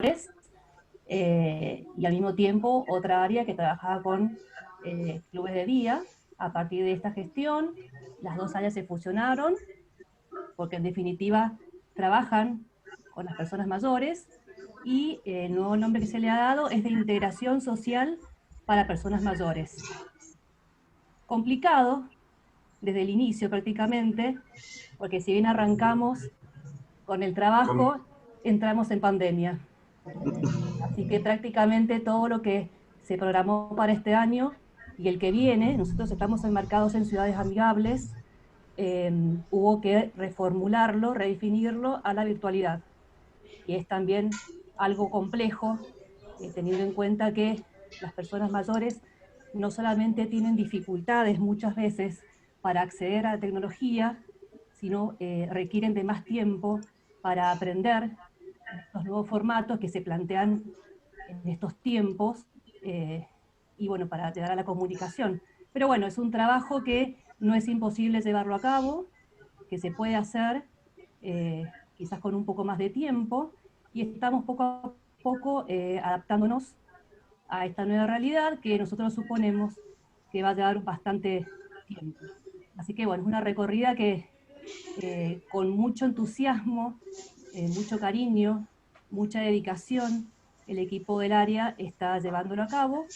y al mismo tiempo otra área que trabajaba con clubes de día. A partir de esta gestión, las dos áreas se fusionaron, porque en definitiva trabajan con las personas mayores, y el nuevo nombre que se le ha dado es de integración social para personas mayores. Complicado desde el inicio prácticamente, porque si bien arrancamos con el trabajo, entramos en pandemia. Así que prácticamente todo lo que se programó para este año y el que viene, nosotros estamos enmarcados en ciudades amigables, hubo que reformularlo, redefinirlo a la virtualidad. Y es también algo complejo, teniendo en cuenta que las personas mayores no solamente tienen dificultades muchas veces para acceder a la tecnología, sino requieren de más tiempo para aprender estos nuevos formatos que se plantean en estos tiempos, y bueno, para llegar a la comunicación. Pero bueno, es un trabajo que no es imposible llevarlo a cabo, que se puede hacer, quizás con un poco más de tiempo, y estamos poco a poco adaptándonos a esta nueva realidad que nosotros suponemos que va a llevar bastante tiempo. Así que bueno, es una recorrida que con mucho entusiasmo, mucho cariño, mucha dedicación, el equipo del área está llevándolo a cabo,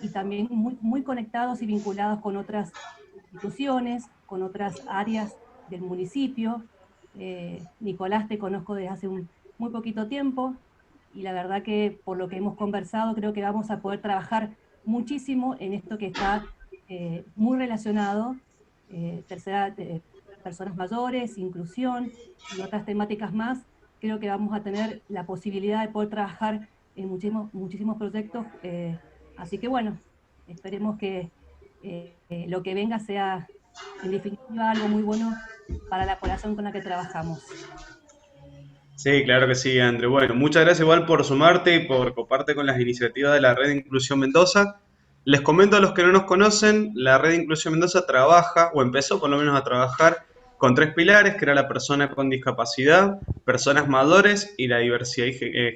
y también muy conectados y vinculados con otras instituciones, con otras áreas del municipio. Nicolás, te conozco desde hace muy poquito tiempo, y la verdad que por lo que hemos conversado creo que vamos a poder trabajar muchísimo en esto que está muy relacionado, tercera, personas mayores, inclusión y otras temáticas más. Creo que vamos a tener la posibilidad de poder trabajar en muchísimos proyectos, así que bueno, esperemos que lo que venga sea en definitiva algo muy bueno para la población con la que trabajamos. Sí, claro que sí, André. Bueno, muchas gracias igual por sumarte y por coparte con las iniciativas de la Red de Inclusión Mendoza. Les comento a los que no nos conocen, la Red de Inclusión Mendoza trabaja, o empezó por lo menos a trabajar, con tres pilares, que era la persona con discapacidad, personas mayores y la diversidad,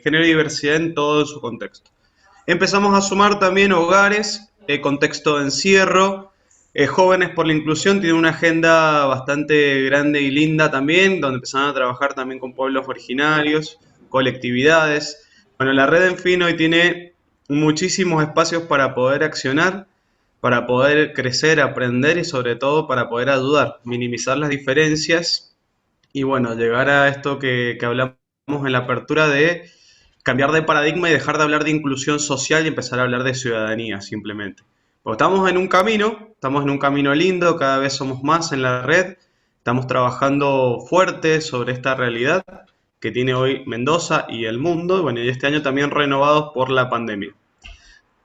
género y diversidad en todo su contexto. Empezamos a sumar también hogares, contexto de encierro, Jóvenes por la Inclusión tiene una agenda bastante grande y linda también, donde empezaron a trabajar también con pueblos originarios, colectividades. Bueno, la red en fin hoy tiene muchísimos espacios para poder accionar, para poder crecer, aprender y sobre todo para poder ayudar, minimizar las diferencias y bueno, llegar a esto que hablamos en la apertura de cambiar de paradigma y dejar de hablar de inclusión social y empezar a hablar de ciudadanía simplemente. Porque estamos en un camino lindo, cada vez somos más en la red, estamos trabajando fuerte sobre esta realidad que tiene hoy Mendoza y el mundo, bueno, y este año también renovados por la pandemia.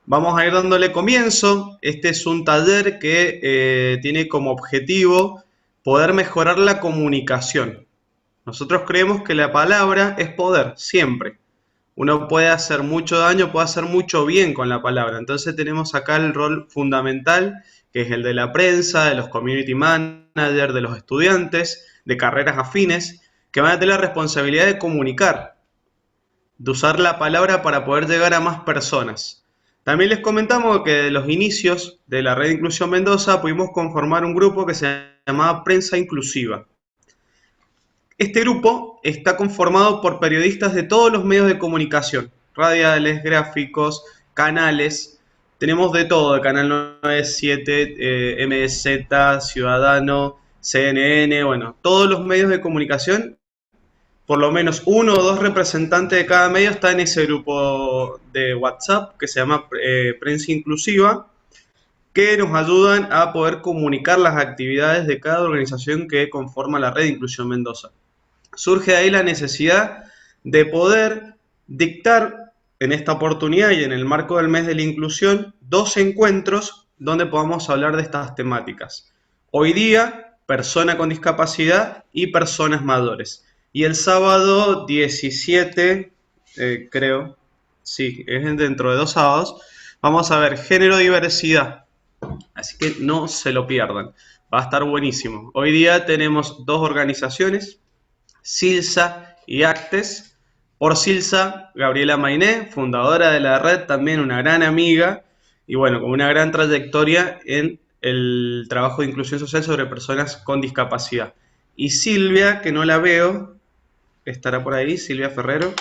Vamos a ir dándole comienzo. Este es un taller que tiene como objetivo poder mejorar la comunicación. Nosotros creemos que la palabra es poder, siempre. Uno puede hacer mucho daño, puede hacer mucho bien con la palabra. Entonces tenemos acá el rol fundamental, que es el de la prensa, de los community managers, de los estudiantes, de carreras afines, que van a tener la responsabilidad de comunicar, de usar la palabra para poder llegar a más personas. También les comentamos que de los inicios de la Red de Inclusión Mendoza pudimos conformar un grupo que se llamaba Prensa Inclusiva. Este grupo está conformado por periodistas de todos los medios de comunicación, radiales, gráficos, canales. Tenemos de todo, de Canal 97, MZ, Ciudadano, CNN, bueno, todos los medios de comunicación, por lo menos uno o dos representantes de cada medio está en ese grupo de WhatsApp que se llama Prensa Inclusiva, que nos ayudan a poder comunicar las actividades de cada organización que conforma la Red de Inclusión Mendoza. Surge ahí la necesidad de poder dictar en esta oportunidad y en el marco del mes de la inclusión 2 encuentros donde podamos hablar de estas temáticas. Hoy día, persona con discapacidad y personas mayores. Y el sábado 17, creo, sí, es dentro de 2 sábados, vamos a ver género diversidad. Así que no se lo pierdan. Va a estar buenísimo. Hoy día tenemos 2 organizaciones, Silsa y Actes, por Silsa, Gabriela Mainé, fundadora de la red, también una gran amiga, y bueno, con una gran trayectoria en el trabajo de inclusión social sobre personas con discapacidad. Y Silvia, que no la veo, estará por ahí, Silvia Ferraris,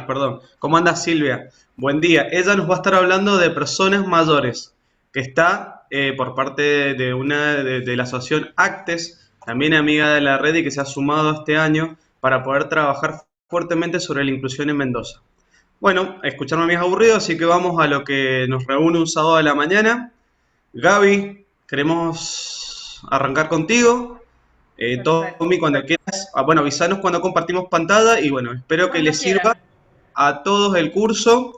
perdón. ¿Cómo anda Silvia? Buen día. Ella nos va a estar hablando de personas mayores, que está por parte de una de la asociación Actes, también amiga de la red y que se ha sumado este año para poder trabajar fuertemente sobre la inclusión en Mendoza. Bueno, escucharme a mí es aburrido, así que vamos a lo que nos reúne un sábado de la mañana. Gaby, queremos arrancar contigo. Tommy, Perfecto. cuando quieras, bueno, avisanos cuando compartimos pantalla y bueno, espero que Cuando les sirva quieran. a todos el curso.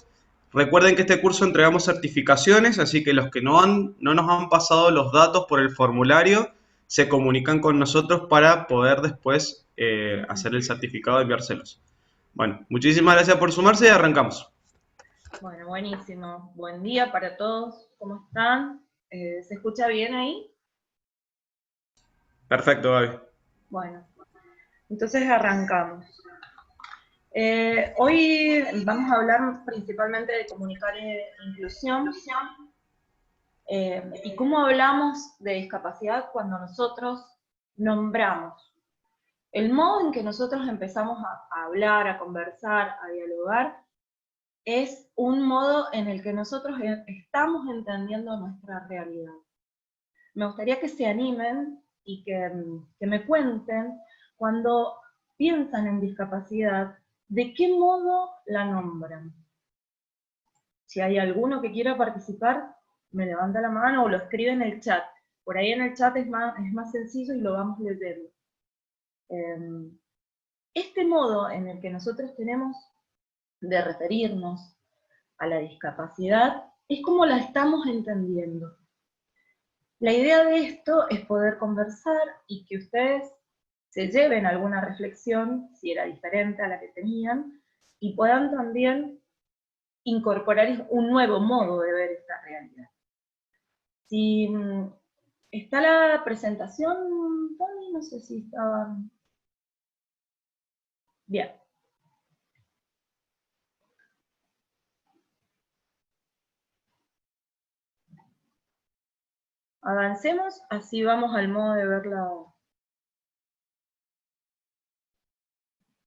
Recuerden que este curso entregamos certificaciones, así que los que no nos han pasado los datos por el formulario, se comunican con nosotros para poder después hacer el certificado y enviárselos. Bueno, muchísimas gracias por sumarse y arrancamos. Bueno, buenísimo. Buen día para todos. ¿Cómo están? ¿Se escucha bien ahí? Perfecto, Gaby. Bueno, entonces arrancamos. Hoy vamos a hablar principalmente de comunicar inclusión y cómo hablamos de discapacidad cuando nosotros nombramos. El modo en que nosotros empezamos a hablar, a conversar, a dialogar, es un modo en el que nosotros estamos entendiendo nuestra realidad. Me gustaría que se animen y que me cuenten cuando piensan en discapacidad, ¿de qué modo la nombran? Si hay alguno que quiera participar, me levanta la mano o lo escribe en el chat. Por ahí en el chat es más sencillo y lo vamos leyendo. Este modo en el que nosotros tenemos de referirnos a la discapacidad es como la estamos entendiendo. La idea de esto es poder conversar y que ustedes se lleven alguna reflexión, si era diferente a la que tenían, y puedan también incorporar un nuevo modo de ver esta realidad. Si está la presentación, Tony, no sé si estaba... Bien. Avancemos, así vamos al modo de verla.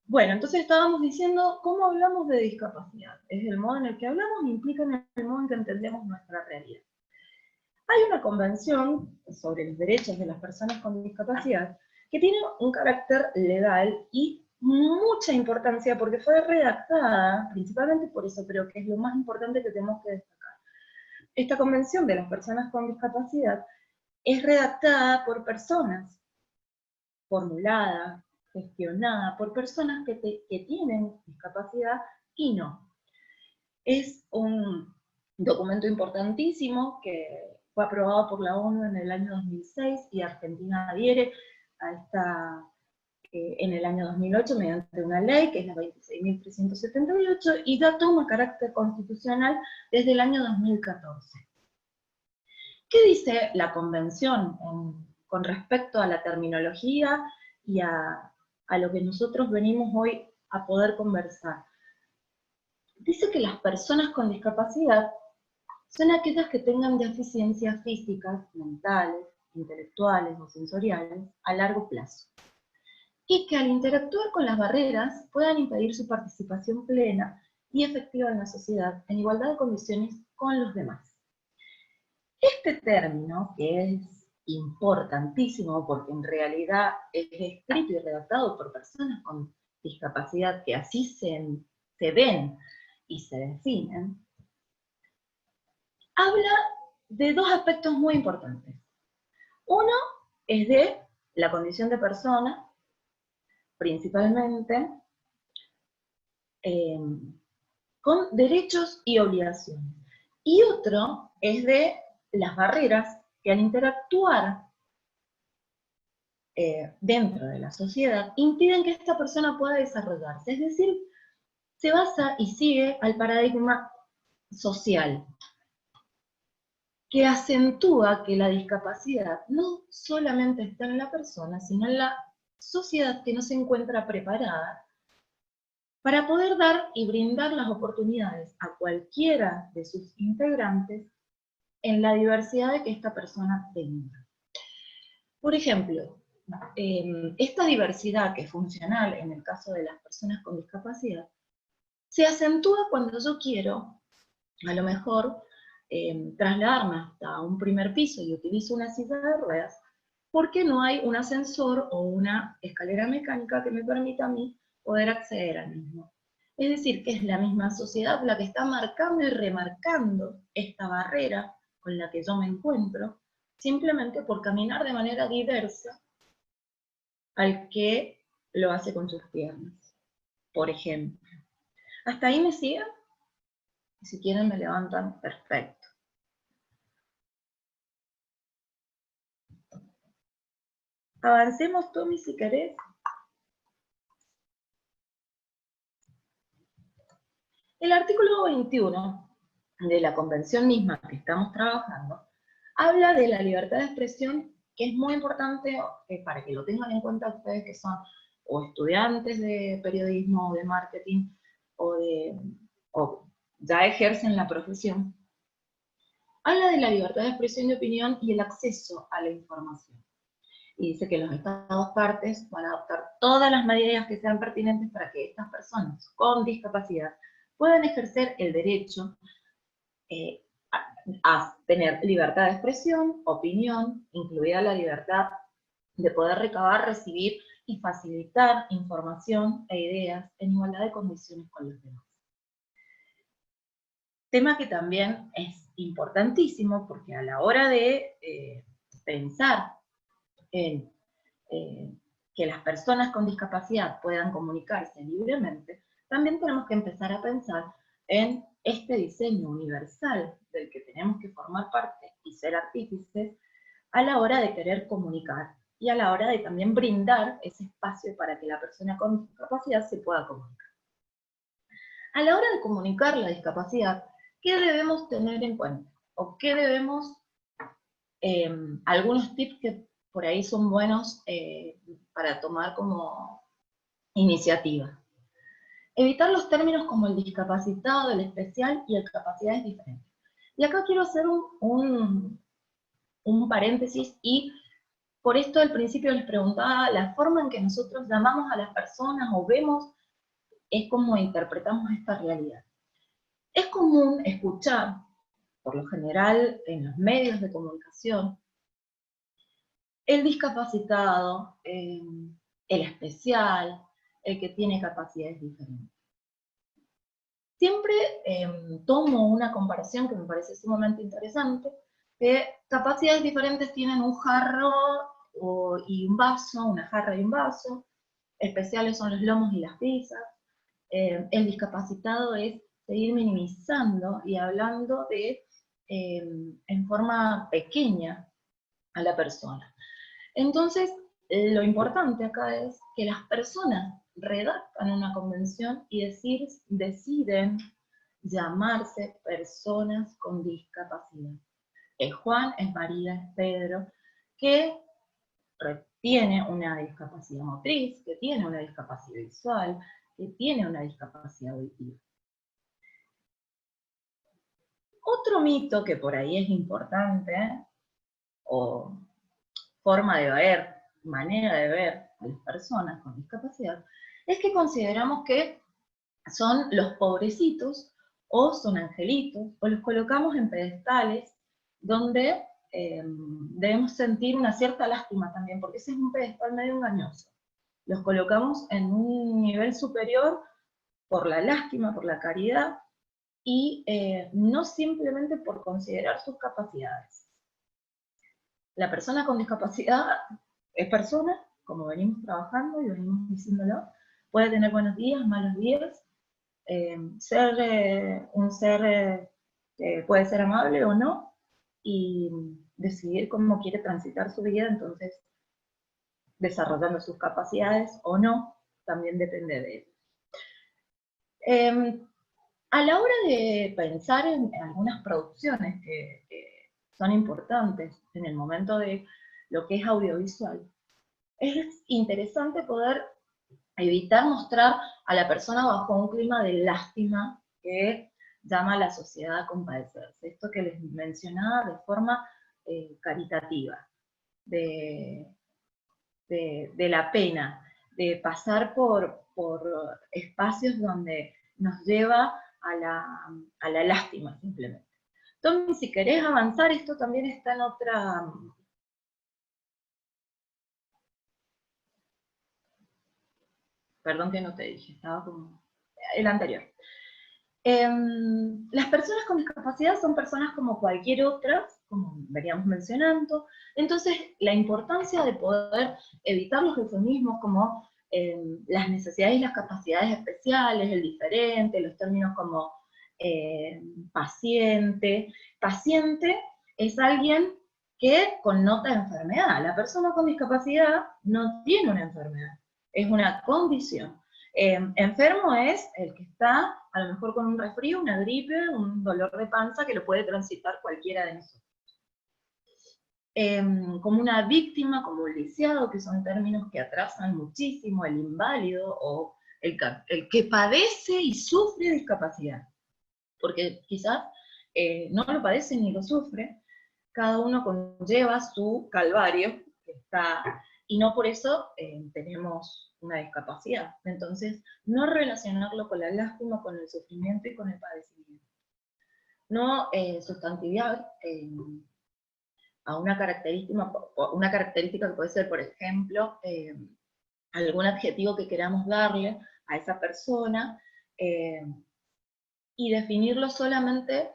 Bueno, entonces estábamos diciendo cómo hablamos de discapacidad. Es el modo en el que hablamos e implica en el modo en que entendemos nuestra realidad. Hay una convención sobre los derechos de las personas con discapacidad que tiene un carácter legal y mucha importancia porque fue redactada, principalmente por eso creo que es lo más importante que tenemos que destacar. Esta convención de las personas con discapacidad es redactada por personas, formulada, gestionada por personas que tienen discapacidad y no. Es un documento importantísimo que fue aprobado por la ONU en el año 2006 y Argentina adhiere a esta en el año 2008 mediante una ley que es la 26.378 y da toma carácter constitucional desde el año 2014. ¿Qué dice la convención con respecto a la terminología y a lo que nosotros venimos hoy a poder conversar? Dice que las personas con discapacidad son aquellas que tengan deficiencias físicas, mentales, intelectuales o sensoriales a largo plazo, y que al interactuar con las barreras puedan impedir su participación plena y efectiva en la sociedad en igualdad de condiciones con los demás. Este término, que es importantísimo porque en realidad es escrito y redactado por personas con discapacidad que así se ven y se definen, habla de dos aspectos muy importantes. Uno es de la condición de persona, principalmente, con derechos y obligaciones. Y otro es de las barreras que al interactuar dentro de la sociedad impiden que esta persona pueda desarrollarse. Es decir, se basa y sigue al paradigma social, que acentúa que la discapacidad no solamente está en la persona, sino en la sociedad que no se encuentra preparada para poder dar y brindar las oportunidades a cualquiera de sus integrantes en la diversidad de que esta persona tenga. Por ejemplo, esta diversidad que es funcional en el caso de las personas con discapacidad, se acentúa cuando yo quiero, a lo mejor, trasladarme hasta un primer piso y utilizo una silla de ruedas, porque no hay un ascensor o una escalera mecánica que me permita a mí poder acceder al mismo. Es decir, que es la misma sociedad la que está marcando y remarcando esta barrera con la que yo me encuentro, simplemente por caminar de manera diversa al que lo hace con sus piernas, por ejemplo. ¿Hasta ahí me siguen? Si quieren me levantan, perfecto. Avancemos, Tommy, si querés. El artículo 21 de la convención misma que estamos trabajando habla de la libertad de expresión, que es muy importante para que lo tengan en cuenta ustedes que son o estudiantes de periodismo o de marketing o ya ejercen la profesión. Habla de la libertad de expresión y de opinión y el acceso a la información. Y dice que los Estados partes van a adoptar todas las medidas que sean pertinentes para que estas personas con discapacidad puedan ejercer el derecho a tener libertad de expresión, opinión, incluida la libertad de poder recabar, recibir y facilitar información e ideas en igualdad de condiciones con los demás. Tema que también es importantísimo porque a la hora de pensar en que las personas con discapacidad puedan comunicarse libremente, también tenemos que empezar a pensar en este diseño universal del que tenemos que formar parte y ser artífices a la hora de querer comunicar y a la hora de también brindar ese espacio para que la persona con discapacidad se pueda comunicar. A la hora de comunicar la discapacidad, ¿qué debemos tener en cuenta? ¿O qué debemos, algunos tips que por ahí son buenos para tomar como iniciativa? Evitar los términos como el discapacitado, el especial y el capacidades diferentes. Y acá quiero hacer un paréntesis y por esto al principio les preguntaba, la forma en que nosotros llamamos a las personas o vemos es como interpretamos esta realidad. Es común escuchar, por lo general en los medios de comunicación, el discapacitado, el especial, el que tiene capacidades diferentes. Siempre tomo una comparación que me parece sumamente interesante, que capacidades diferentes tienen un jarro y un vaso, una jarra y un vaso, especiales son los lomos y las pizzas, el discapacitado es seguir minimizando y hablando en forma pequeña a la persona. Entonces, lo importante acá es que las personas redactan una convención y deciden llamarse personas con discapacidad. Es Juan, es María, es Pedro, que tiene una discapacidad motriz, que tiene una discapacidad visual, que tiene una discapacidad auditiva. Otro mito que por ahí es importante, o forma de ver, manera de ver a las personas con discapacidad, es que consideramos que son los pobrecitos, o son angelitos, o los colocamos en pedestales, donde debemos sentir una cierta lástima también, porque ese es un pedestal medio engañoso. Los colocamos en un nivel superior por la lástima, por la caridad, y no simplemente por considerar sus capacidades. La persona con discapacidad es persona, como venimos trabajando y venimos diciéndolo, puede tener buenos días, malos días, ser un ser puede ser amable o no, y decidir cómo quiere transitar su vida, entonces desarrollando sus capacidades o no, también depende de él. A la hora de pensar en algunas producciones que son importantes en el momento de lo que es audiovisual, es interesante poder evitar mostrar a la persona bajo un clima de lástima que llama a la sociedad a compadecerse. Esto que les mencionaba de forma caritativa, de la pena, de pasar por espacios donde nos lleva a la lástima, simplemente. Tommy, si querés avanzar, esto también está en otra... Perdón que no te dije, estaba como... el anterior. Las personas con discapacidad son personas como cualquier otra, como veníamos mencionando, entonces la importancia de poder evitar los eufemismos como las necesidades y las capacidades especiales, el diferente, los términos como paciente. Paciente es alguien que connota enfermedad. La persona con discapacidad no tiene una enfermedad, es una condición. Enfermo es el que está a lo mejor con un resfrío, una gripe, un dolor de panza que lo puede transitar cualquiera de nosotros. Como una víctima, como un lisiado, que son términos que atrasan muchísimo, el inválido o el que padece y sufre discapacidad. Porque quizás no lo padece ni lo sufre, cada uno conlleva su calvario, y no por eso tenemos una discapacidad. Entonces, no relacionarlo con la lástima, con el sufrimiento y con el padecimiento. No sustantivar a una característica que puede ser, por ejemplo, algún adjetivo que queramos darle a esa persona, y definirlo solamente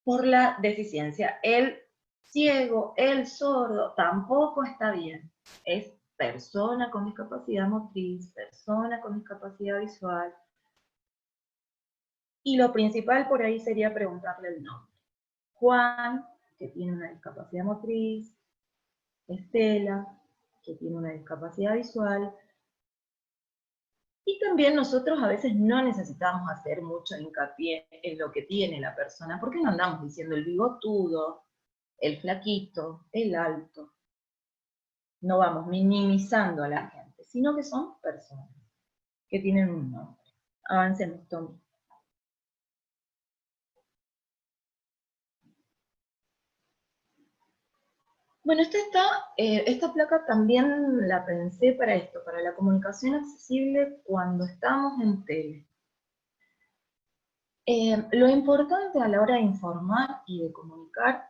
por la deficiencia. El ciego, el sordo, tampoco está bien. Es persona con discapacidad motriz, persona con discapacidad visual. Y lo principal por ahí sería preguntarle el nombre. Juan, que tiene una discapacidad motriz, Estela, que tiene una discapacidad visual. Y también nosotros a veces no necesitamos hacer mucho hincapié en lo que tiene la persona, porque no andamos diciendo el bigotudo, el flaquito, el alto. No vamos minimizando a la gente, sino que son personas que tienen un nombre. Avancemos, Tommy. Bueno, esta placa también la pensé para esto, para la comunicación accesible cuando estamos en tele. Lo importante a la hora de informar y de comunicar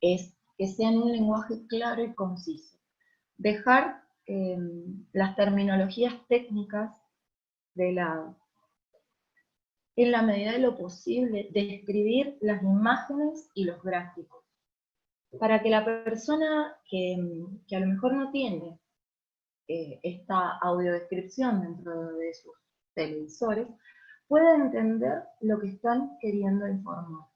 es que sea en un lenguaje claro y conciso. Dejar las terminologías técnicas de lado. En la medida de lo posible, describir las imágenes y los gráficos, para que la persona que a lo mejor no tiene esta audiodescripción dentro de sus televisores, pueda entender lo que están queriendo informar.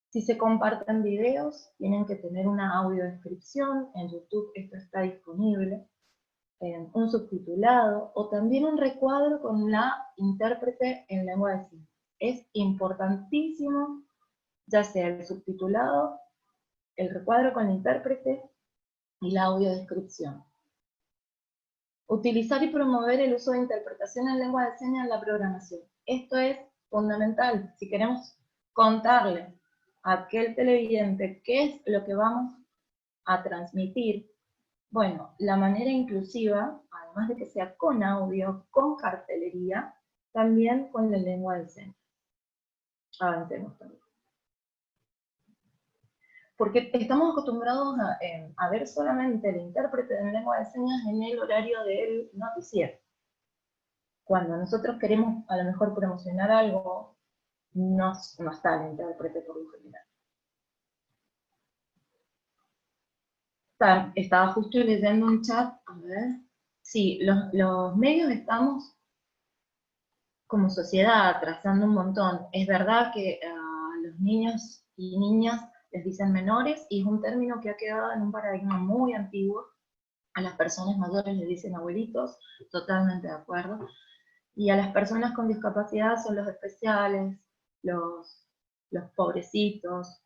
Si se comparten videos, tienen que tener una audiodescripción, en YouTube esto está disponible, un subtitulado, o también un recuadro con la intérprete en lengua de signos. Es importantísimo, ya sea el subtitulado, el recuadro con la intérprete y la audiodescripción. Utilizar y promover el uso de interpretación en lengua de señas en la programación. Esto es fundamental. Si queremos contarle a aquel televidente qué es lo que vamos a transmitir, bueno, la manera inclusiva, además de que sea con audio, con cartelería, también con la lengua de señas. Avancemos también. Porque estamos acostumbrados a ver solamente el intérprete en lengua de señas en el horario del noticiero. Cuando nosotros queremos a lo mejor promocionar algo, no está el intérprete por lo general. Estaba justo leyendo un chat, a ver. Sí, los medios estamos como sociedad atrasando un montón. Es verdad que a los niños y niñas les dicen menores, y es un término que ha quedado en un paradigma muy antiguo. A las personas mayores les dicen abuelitos, totalmente de acuerdo. Y a las personas con discapacidad son los especiales, los pobrecitos,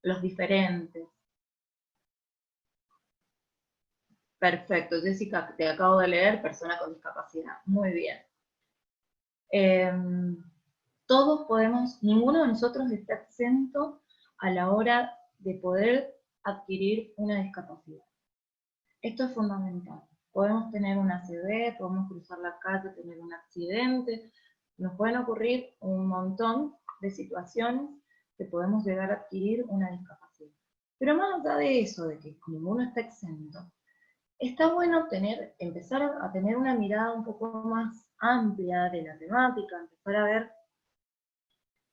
los diferentes. Perfecto, Jessica, te acabo de leer, persona con discapacidad. Muy bien. Todos podemos, ninguno de nosotros está exento a la hora de poder adquirir una discapacidad. Esto es fundamental. Podemos tener una ACV, podemos cruzar la calle, tener un accidente, nos pueden ocurrir un montón de situaciones que podemos llegar a adquirir una discapacidad. Pero más allá de eso, de que ninguno está exento, está bueno empezar a tener una mirada un poco más amplia de la temática, empezar a ver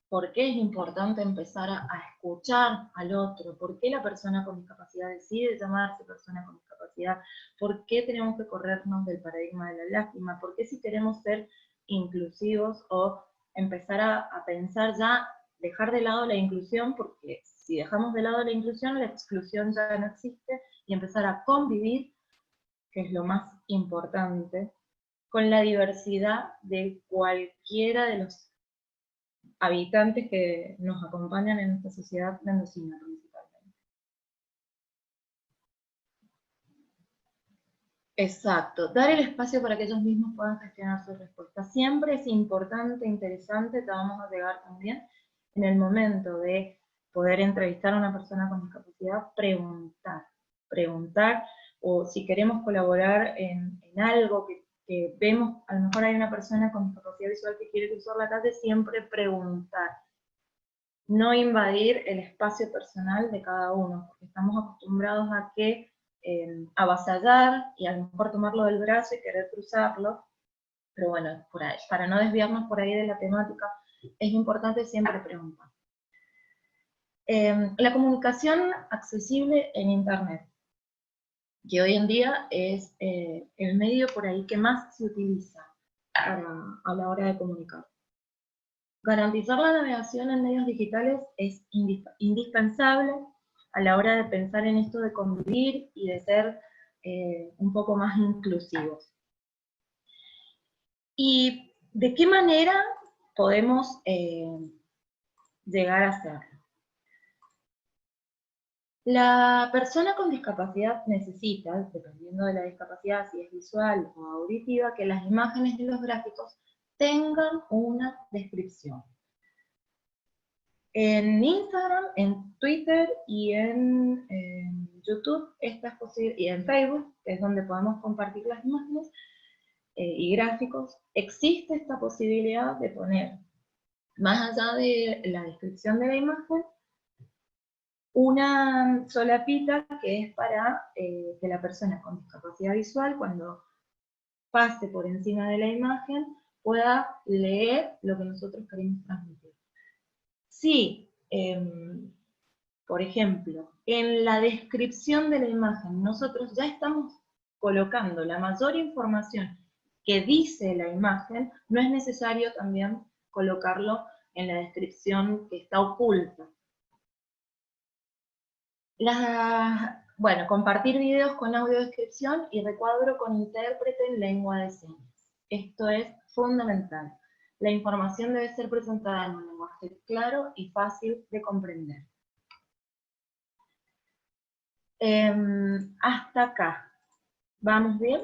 por qué es importante empezar a escuchar al otro, por qué la persona con discapacidad decide llamarse persona con discapacidad, por qué tenemos que corrernos del paradigma de la lástima, por qué si queremos ser inclusivos o empezar a pensar ya, dejar de lado la inclusión, porque si dejamos de lado la inclusión, la exclusión ya no existe, y empezar a convivir, que es lo más importante, con la diversidad de cualquiera de los habitantes que nos acompañan en esta sociedad mendocina principalmente. Exacto, dar el espacio para que ellos mismos puedan gestionar sus respuestas. Siempre es importante, interesante, te vamos a llegar también, en el momento de poder entrevistar a una persona con discapacidad, preguntar, o si queremos colaborar en algo que vemos, a lo mejor hay una persona con discapacidad visual que quiere cruzar la calle, siempre preguntar. No invadir el espacio personal de cada uno, porque estamos acostumbrados a que avasallar y a lo mejor tomarlo del brazo y querer cruzarlo, pero bueno, por ahí, para no desviarnos por ahí de la temática, es importante siempre preguntar. La comunicación accesible en Internet, que hoy en día es el medio por ahí que más se utiliza a la hora de comunicar. Garantizar la navegación en medios digitales es indispensable a la hora de pensar en esto de convivir y de ser un poco más inclusivos. ¿Y de qué manera podemos llegar a hacerlo? La persona con discapacidad necesita, dependiendo de la discapacidad, si es visual o auditiva, que las imágenes de los gráficos tengan una descripción. En Instagram, en Twitter y en YouTube, y en Facebook, que es donde podemos compartir las imágenes y gráficos, existe esta posibilidad de poner, más allá de la descripción de la imagen, una solapita que es para que la persona con discapacidad visual, cuando pase por encima de la imagen, pueda leer lo que nosotros queremos transmitir. Si, por ejemplo, en la descripción de la imagen nosotros ya estamos colocando la mayor información que dice la imagen, no es necesario también colocarlo en la descripción que está oculta. Bueno, compartir videos con audiodescripción y recuadro con intérprete en lengua de señas. Esto es fundamental. La información debe ser presentada en un lenguaje claro y fácil de comprender. Hasta acá. ¿Vamos bien?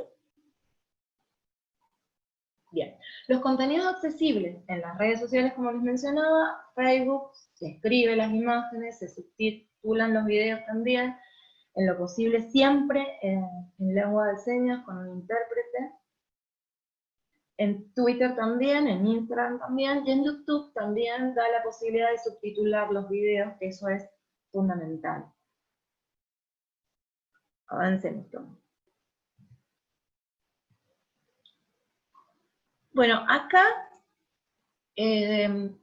Bien. Los contenidos accesibles en las redes sociales, como les mencionaba, Facebook, se escribe las imágenes, se subtitulan los videos también, en lo posible siempre en lengua de señas con un intérprete. En Twitter también, en Instagram también, y en YouTube también da la posibilidad de subtitular los videos, que eso es fundamental. Avancemos. Bueno, acá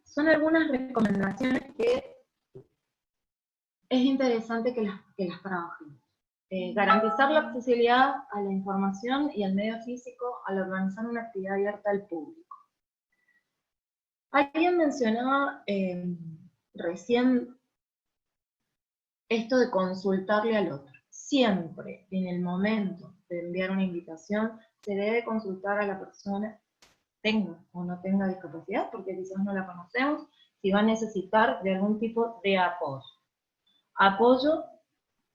son algunas recomendaciones que es interesante que las trabajemos. Garantizar la accesibilidad a la información y al medio físico al organizar una actividad abierta al público. Alguien mencionaba recién esto de consultarle al otro. Siempre en el momento de enviar una invitación se debe consultar a la persona, tenga o no tenga discapacidad, porque quizás no la conocemos, si va a necesitar de algún tipo de apoyo. Apoyo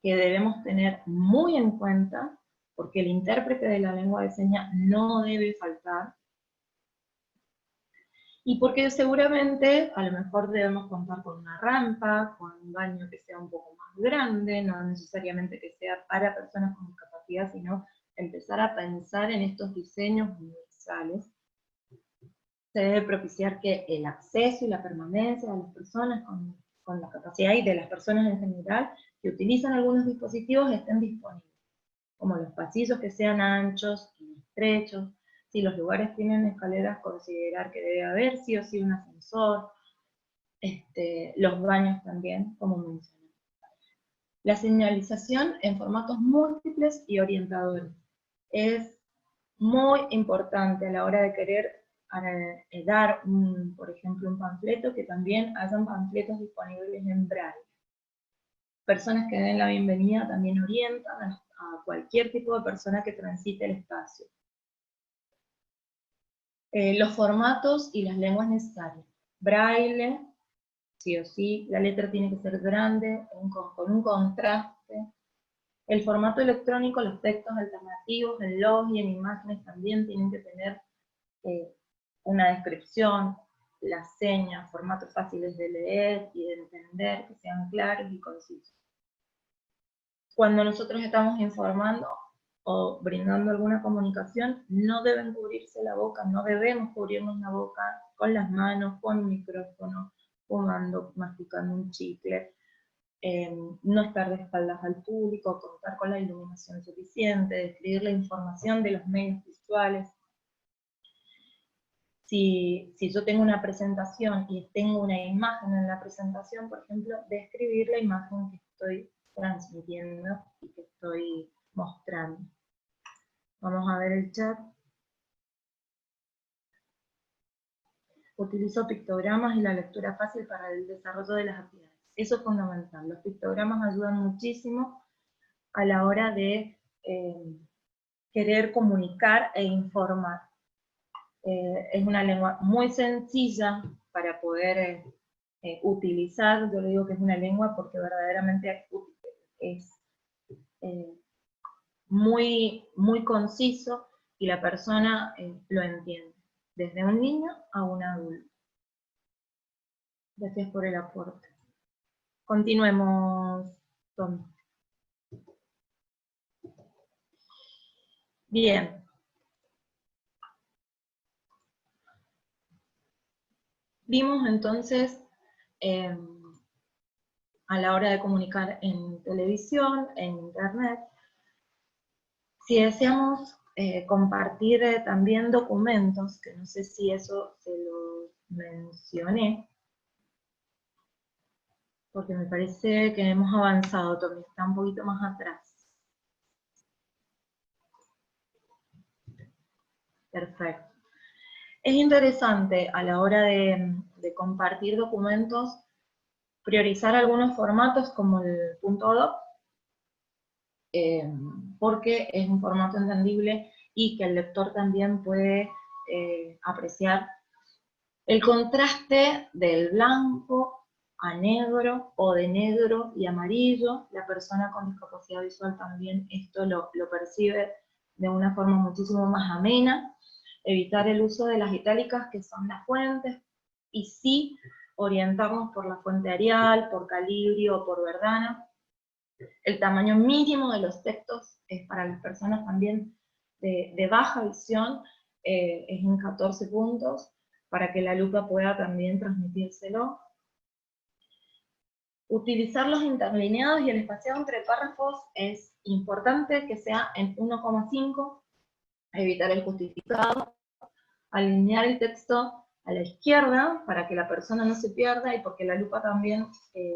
que debemos tener muy en cuenta porque el intérprete de la lengua de señas no debe faltar, y porque seguramente a lo mejor debemos contar con una rampa, con un baño que sea un poco más grande, no necesariamente que sea para personas con discapacidad, sino empezar a pensar en estos diseños universales. Se debe propiciar que el acceso y la permanencia de las personas con la capacidad y de las personas en general que utilizan algunos dispositivos estén disponibles, como los pasillos que sean anchos y estrechos. Si los lugares tienen escaleras, considerar que debe haber sí o sí un ascensor, los baños también, como mencioné. La señalización en formatos múltiples y orientadores es muy importante a la hora de querer dar, por ejemplo, un panfleto, que también hayan panfletos disponibles en braille. Personas que den la bienvenida también orientan a cualquier tipo de persona que transite el espacio. Los formatos y las lenguas necesarias. Braille, sí o sí, la letra tiene que ser grande, con un contraste. El formato electrónico, los textos alternativos, en log y en imágenes también tienen que tener una descripción, las señas, formatos fáciles de leer y de entender, que sean claros y concisos. Cuando nosotros estamos informando o brindando alguna comunicación, no deben cubrirse la boca, no debemos cubrirnos la boca con las manos, con un micrófono, fumando, masticando un chicle, no estar de espaldas al público, contar con la iluminación suficiente, describir la información de los medios visuales. Si yo tengo una presentación y tengo una imagen en la presentación, por ejemplo, describir la imagen que estoy transmitiendo y que estoy mostrando. Vamos a ver el chat. Utilizo pictogramas y la lectura fácil para el desarrollo de las actividades. Eso es fundamental. Los pictogramas ayudan muchísimo a la hora de querer comunicar e informar. Es una lengua muy sencilla para poder utilizar. Yo le digo que es una lengua porque verdaderamente es muy, muy conciso y la persona lo entiende, desde un niño a un adulto. Gracias por el aporte. Continuemos, Tommy. Bien. Vimos entonces a la hora de comunicar en televisión, en internet, si deseamos compartir también documentos, que no sé si eso se lo mencioné, porque me parece que hemos avanzado, Tommy, está un poquito más atrás. Perfecto. Es interesante a la hora de compartir documentos, priorizar algunos formatos como el .doc, porque es un formato entendible y que el lector también puede apreciar el contraste del blanco a negro o de negro y amarillo. La persona con discapacidad visual también esto lo percibe de una forma muchísimo más amena. Evitar el uso de las itálicas, que son las fuentes, y sí orientarnos por la fuente Arial, por Calibri o por Verdana. El tamaño mínimo de los textos es para las personas también de baja visión, es en 14 puntos, para que la lupa pueda también transmitírselo. Utilizar los interlineados y el espaciado entre párrafos es importante que sea en 1,5, evitar el justificado, alinear el texto a la izquierda para que la persona no se pierda y porque la lupa también,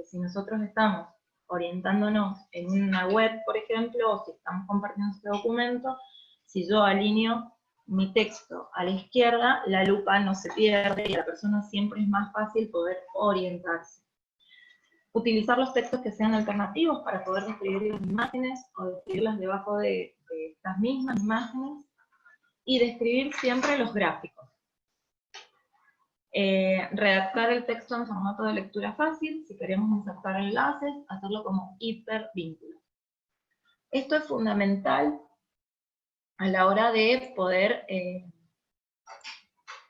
si nosotros estamos orientándonos en una web, por ejemplo, o si estamos compartiendo este documento, si yo alineo mi texto a la izquierda, la lupa no se pierde y a la persona siempre es más fácil poder orientarse. Utilizar los textos que sean alternativos para poder describir las imágenes o describirlas debajo de estas mismas imágenes, y describir siempre los gráficos. Redactar el texto en formato de lectura fácil, si queremos insertar enlaces, hacerlo como hipervínculo. Esto es fundamental a la hora de poder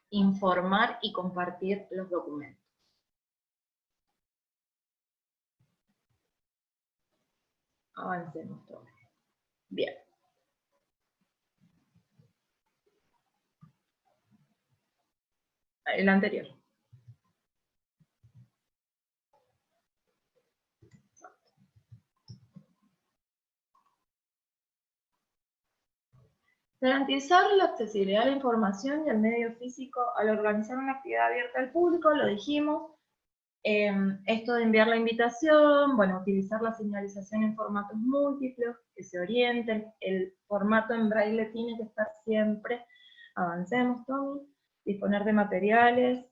informar y compartir los documentos. Avancemos todos. Bien. El anterior. Garantizar la accesibilidad a la información y al medio físico al organizar una actividad abierta al público, lo dijimos. Esto de enviar la invitación, bueno, utilizar la señalización en formatos múltiples, que se orienten, el formato en braille tiene que estar siempre, avancemos, Tommy, disponer de materiales,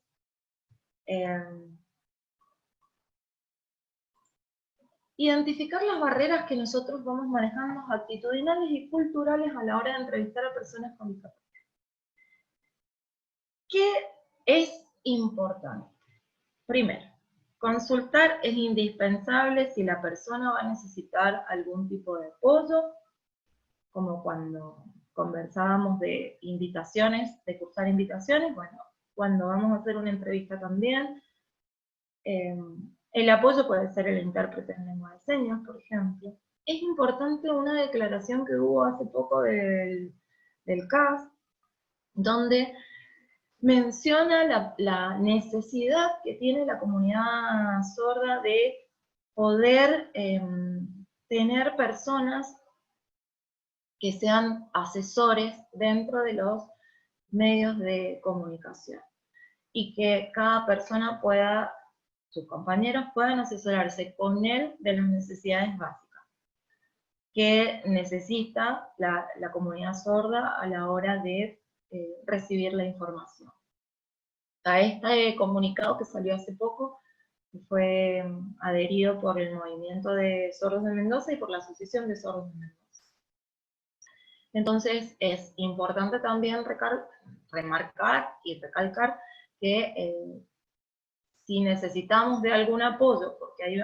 identificar las barreras que nosotros vamos manejando actitudinales y culturales a la hora de entrevistar a personas con discapacidad. ¿Qué es importante? Primero, consultar es indispensable si la persona va a necesitar algún tipo de apoyo, como cuando conversábamos de invitaciones, de cursar invitaciones, bueno, cuando vamos a hacer una entrevista también. El apoyo puede ser el intérprete en lengua de señas, por ejemplo. Es importante una declaración que hubo hace poco del CAS, donde menciona la necesidad que tiene la comunidad sorda de poder tener personas que sean asesores dentro de los medios de comunicación y que cada persona pueda, sus compañeros puedan asesorarse con él de las necesidades básicas que necesita la comunidad sorda a la hora de recibir la información. A este comunicado que salió hace poco, que fue adherido por el Movimiento de Sordos de Mendoza y por la Asociación de Sordos de Mendoza. Entonces es importante también remarcar y recalcar que si necesitamos de algún apoyo, porque hay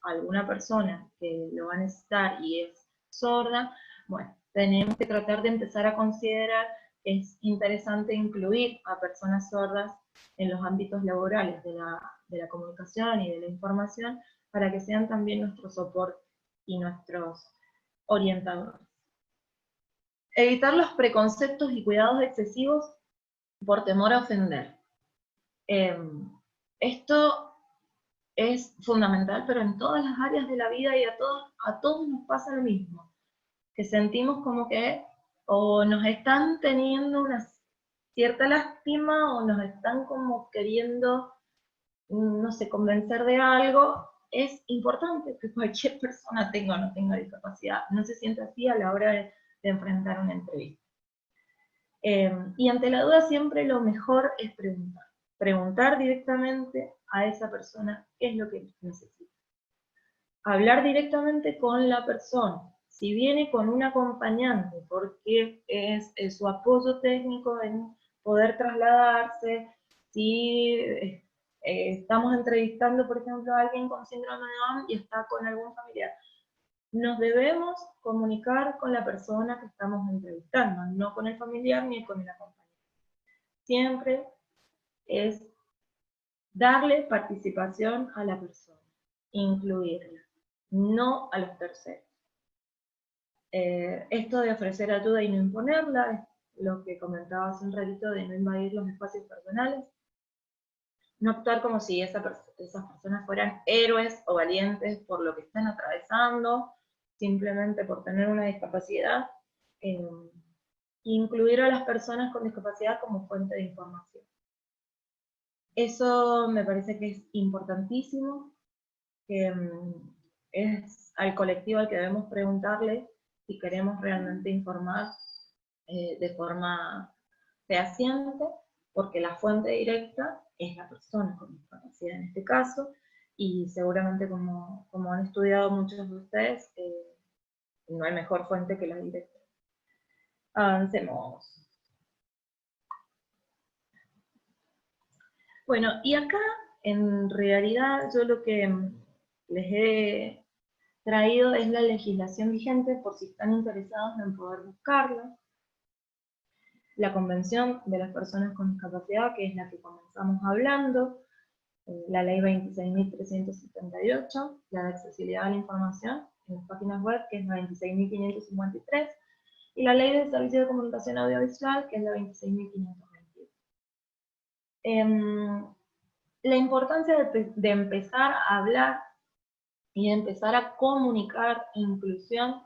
alguna persona que lo va a necesitar y es sorda, bueno, tenemos que tratar de empezar a considerar que es interesante incluir a personas sordas en los ámbitos laborales de la comunicación y de la información para que sean también nuestro soporte y nuestros orientadores. Evitar los preconceptos y cuidados excesivos por temor a ofender. Esto es fundamental, pero en todas las áreas de la vida y a todos nos pasa lo mismo, que sentimos como que o nos están teniendo una cierta lástima o nos están como queriendo, no sé, convencer de algo. Es importante que cualquier persona tenga o no tenga discapacidad, no se sienta así a la hora de enfrentar una entrevista. Y ante la duda siempre lo mejor es preguntar. Preguntar directamente a esa persona qué es lo que necesita. Hablar directamente con la persona. Si viene con un acompañante, porque es su apoyo técnico en poder trasladarse, si estamos entrevistando, por ejemplo, a alguien con síndrome de Down y está con algún familiar, nos debemos comunicar con la persona que estamos entrevistando, no con el familiar ni con el acompañante. Siempre es darle participación a la persona, incluirla, no a los terceros. Esto de ofrecer ayuda y no imponerla, es lo que comentaba hace un ratito de no invadir los espacios personales, no actuar como si esas personas fueran héroes o valientes por lo que están atravesando, simplemente por tener una discapacidad, incluir a las personas con discapacidad como fuente de información. Eso me parece que es importantísimo, que es al colectivo al que debemos preguntarle si queremos realmente informar de forma fehaciente, porque la fuente directa es la persona con discapacidad en este caso, y seguramente como han estudiado muchos de ustedes, no hay mejor fuente que la directa. Avancemos. Bueno, y acá en realidad yo lo que les he traído es la legislación vigente por si están interesados en poder buscarla. la Convención de las Personas con Discapacidad, que es la que comenzamos hablando, la Ley 26.378, la de accesibilidad a la información en las páginas web, que es la 26.553, y la Ley de Servicio de Comunicación Audiovisual, que es la 26.522. La importancia de empezar a hablar y de empezar a comunicar inclusión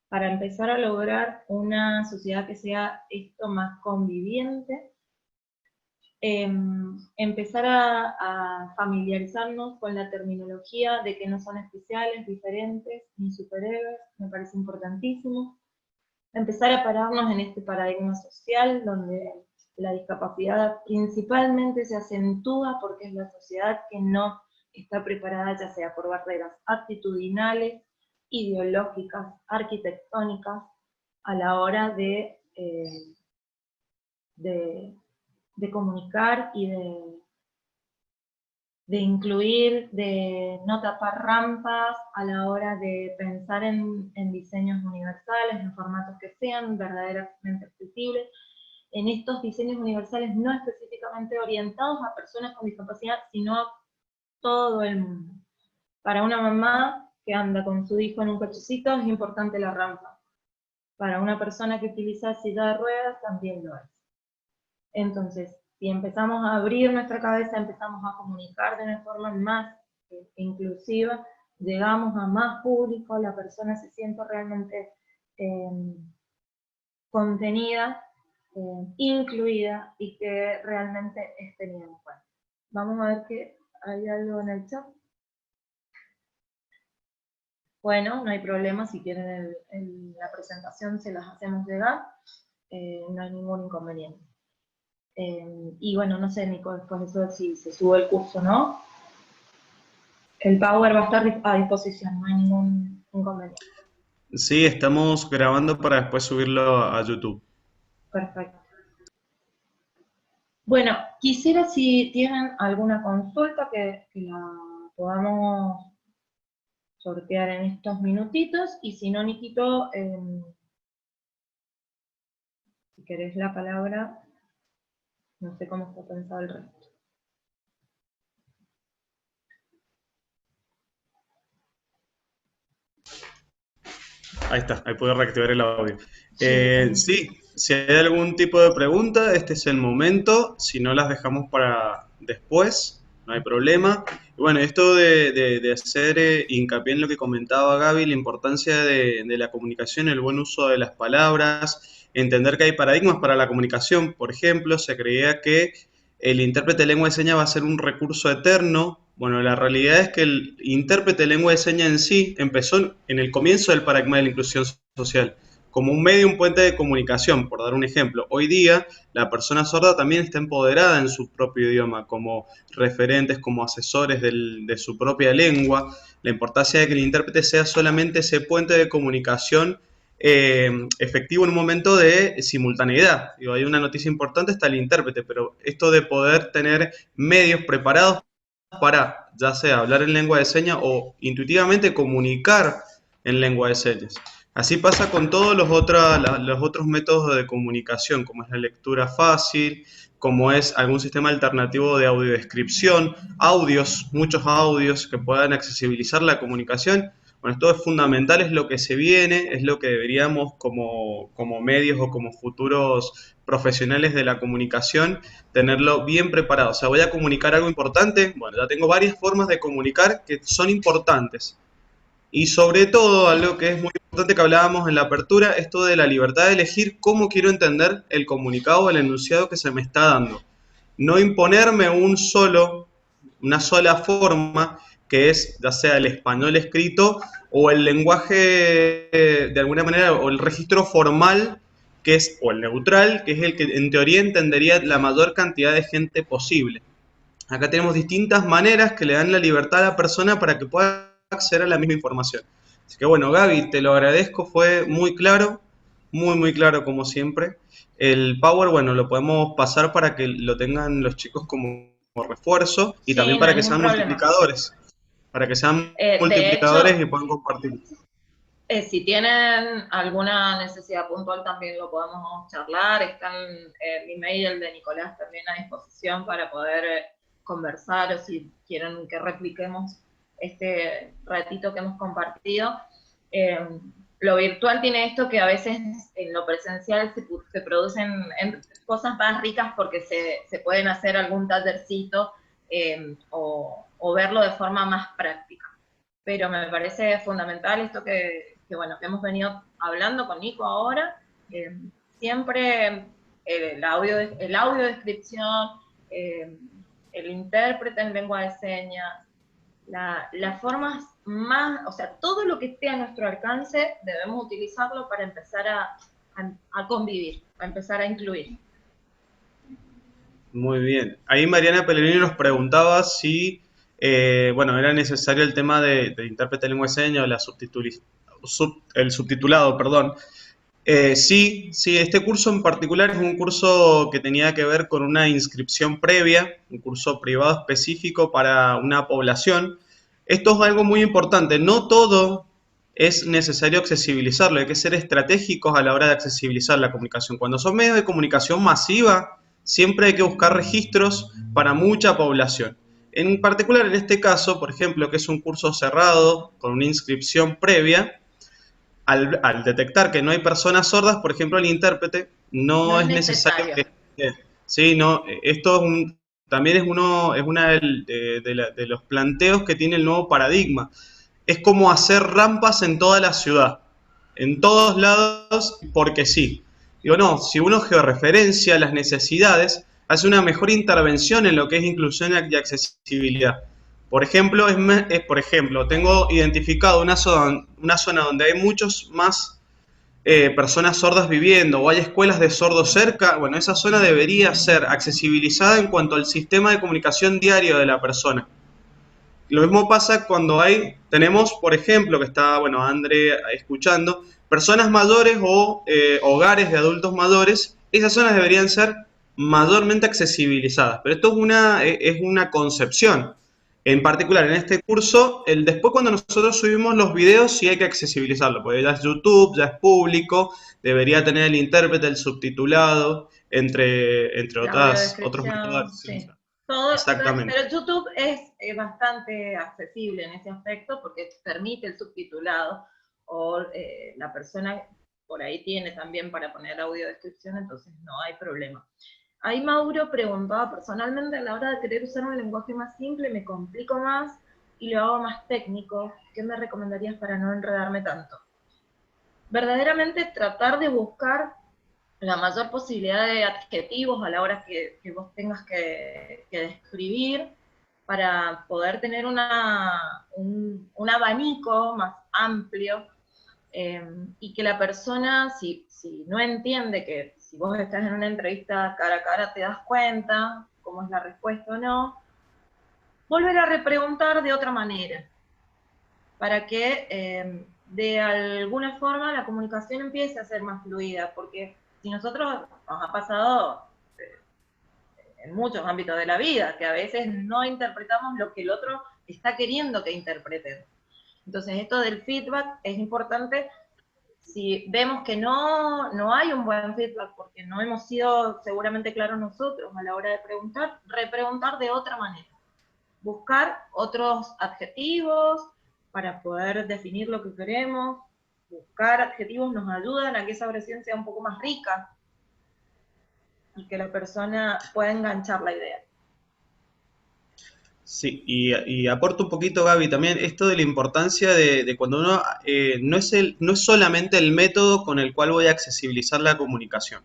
para empezar a lograr una sociedad que sea esto más conviviente, empezar a familiarizarnos con la terminología de que no son especiales, diferentes, ni superhéroes, me parece importantísimo. Empezar a pararnos en este paradigma social donde la discapacidad principalmente se acentúa porque es la sociedad que no está preparada, ya sea por barreras actitudinales, ideológicas, arquitectónicas, a la hora de comunicar y de incluir, de no tapar rampas a la hora de pensar en diseños universales, en formatos que sean verdaderamente accesibles, en estos diseños universales no específicamente orientados a personas con discapacidad, sino a todo el mundo. Para una mamá que anda con su hijo en un cochecito es importante la rampa. Para una persona que utiliza silla de ruedas también lo es. Entonces, si empezamos a abrir nuestra cabeza, empezamos a comunicar de una forma más inclusiva, llegamos a más público, la persona se siente realmente contenida, incluida y que realmente es tenida en cuenta. Vamos a ver que hay algo en el chat. Bueno, no hay problema, si quieren la presentación se las hacemos llegar, no hay ningún inconveniente. Y bueno, no sé, Nico, después de eso si se sube el curso, ¿no? El Power va a estar a disposición, no hay ningún inconveniente. Sí, estamos grabando para después subirlo a YouTube. Perfecto. Bueno, quisiera si tienen alguna consulta que la podamos sortear en estos minutitos, y si no, Nikito, si querés la palabra, no sé cómo está pensado el resto. Ahí está, ahí puedo reactivar el audio. Sí, si hay algún tipo de pregunta, este es el momento. Si no, las dejamos para después, no hay problema. Y bueno, esto de hacer hincapié en lo que comentaba Gaby, la importancia de la comunicación, el buen uso de las palabras, entender que hay paradigmas para la comunicación. Por ejemplo, se creía que el intérprete de lengua de señas va a ser un recurso eterno. Bueno, la realidad es que el intérprete de lengua de señas en sí empezó en el comienzo del paradigma de la inclusión social, como un medio, un puente de comunicación, por dar un ejemplo. Hoy día, la persona sorda también está empoderada en su propio idioma, como referentes, como asesores de su propia lengua. La importancia de que el intérprete sea solamente ese puente de comunicación efectivo en un momento de simultaneidad. Digo, hay una noticia importante, está el intérprete, pero esto de poder tener medios preparados para ya sea hablar en lengua de señas o intuitivamente comunicar en lengua de señas. Así pasa con todos los otros métodos de comunicación, como es la lectura fácil, como es algún sistema alternativo de audiodescripción, audios, muchos audios que puedan accesibilizar la comunicación. Bueno, esto es fundamental, es lo que se viene, es lo que deberíamos como medios o como futuros profesionales de la comunicación tenerlo bien preparado. O sea, voy a comunicar algo importante, bueno, ya tengo varias formas de comunicar que son importantes. Y sobre todo, algo que es muy importante que hablábamos en la apertura, esto de la libertad de elegir cómo quiero entender el comunicado o el enunciado que se me está dando. No imponerme una sola forma, que es ya sea el español escrito o el lenguaje de alguna manera, o el registro formal, que es, o el neutral, que es el que en teoría entendería la mayor cantidad de gente posible. Acá tenemos distintas maneras que le dan la libertad a la persona para que pueda acceder a la misma información. Así que bueno, Gaby, te lo agradezco, fue muy claro, muy claro como siempre. El Power, bueno, lo podemos pasar para que lo tengan los chicos como refuerzo y sí, también no para hay que ningún sean problema. multiplicadores. Para que sean De multiplicadores hecho, y puedan compartir. Si tienen alguna necesidad puntual también lo podemos charlar. Está mi mail, el de Nicolás, también a disposición para poder conversar, o si quieren que repliquemos este ratito que hemos compartido. Lo virtual tiene esto que a veces en lo presencial se producen cosas más ricas porque se pueden hacer algún tallercito o verlo de forma más práctica. Pero me parece fundamental esto que hemos venido hablando con Nico ahora. Siempre el audio descripción, el intérprete en lengua de señas, las formas más, o sea, todo lo que esté a nuestro alcance debemos utilizarlo para empezar a convivir, a empezar a incluir. Muy bien. Ahí Mariana Pellegrini nos preguntaba si era necesario el tema de intérprete de lengua de señas o el subtitulado, perdón. Sí, este curso en particular es un curso que tenía que ver con una inscripción previa, un curso privado específico para una población. Esto es algo muy importante, no todo es necesario accesibilizarlo, hay que ser estratégicos a la hora de accesibilizar la comunicación. Cuando son medios de comunicación masiva, siempre hay que buscar registros para mucha población. En particular, en este caso, por ejemplo, que es un curso cerrado con una inscripción previa, al detectar que no hay personas sordas, por ejemplo, el intérprete no es necesario que... Sí, no, esto es también es una de los planteos que tiene el nuevo paradigma. Es como hacer rampas en toda la ciudad, en todos lados, porque sí. Digo, no, si uno georreferencia las necesidades, hace una mejor intervención en lo que es inclusión y accesibilidad. Por ejemplo, tengo identificado una zona donde hay muchos más personas sordas viviendo o hay escuelas de sordos cerca. Bueno, esa zona debería ser accesibilizada en cuanto al sistema de comunicación diario de la persona. Lo mismo pasa cuando tenemos, por ejemplo, que está, André escuchando, personas mayores o hogares de adultos mayores. Esas zonas deberían ser mayormente accesibilizadas, pero esto es una concepción. En particular, en este curso, después cuando nosotros subimos los videos sí hay que accesibilizarlo, porque ya es YouTube, ya es público, debería tener el intérprete, el subtitulado, entre otros métodos. Sí. Todo, exactamente. Pero YouTube es bastante accesible en ese aspecto porque permite el subtitulado o la persona por ahí tiene también para poner audiodescripción, entonces no hay problema. Ahí Mauro preguntaba, personalmente a la hora de querer usar un lenguaje más simple me complico más y lo hago más técnico. ¿Qué me recomendarías para no enredarme tanto? Verdaderamente tratar de buscar la mayor posibilidad de adjetivos a la hora que vos tengas que describir para poder tener un abanico más amplio y que la persona, si no entiende que si vos estás en una entrevista cara a cara te das cuenta cómo es la respuesta o no, volver a repreguntar de otra manera para que de alguna forma la comunicación empiece a ser más fluida, porque si nosotros nos ha pasado en muchos ámbitos de la vida, que a veces no interpretamos lo que el otro está queriendo que interpreten. Entonces esto del feedback es importante. Si vemos que no hay un buen feedback porque no hemos sido seguramente claros nosotros a la hora de preguntar, repreguntar de otra manera. Buscar otros adjetivos para poder definir lo que queremos. Buscar adjetivos nos ayudan a que esa oración sea un poco más rica y que la persona pueda enganchar la idea. Sí, y aporto un poquito, Gaby, también esto de la importancia de cuando uno no es solamente el método con el cual voy a accesibilizar la comunicación.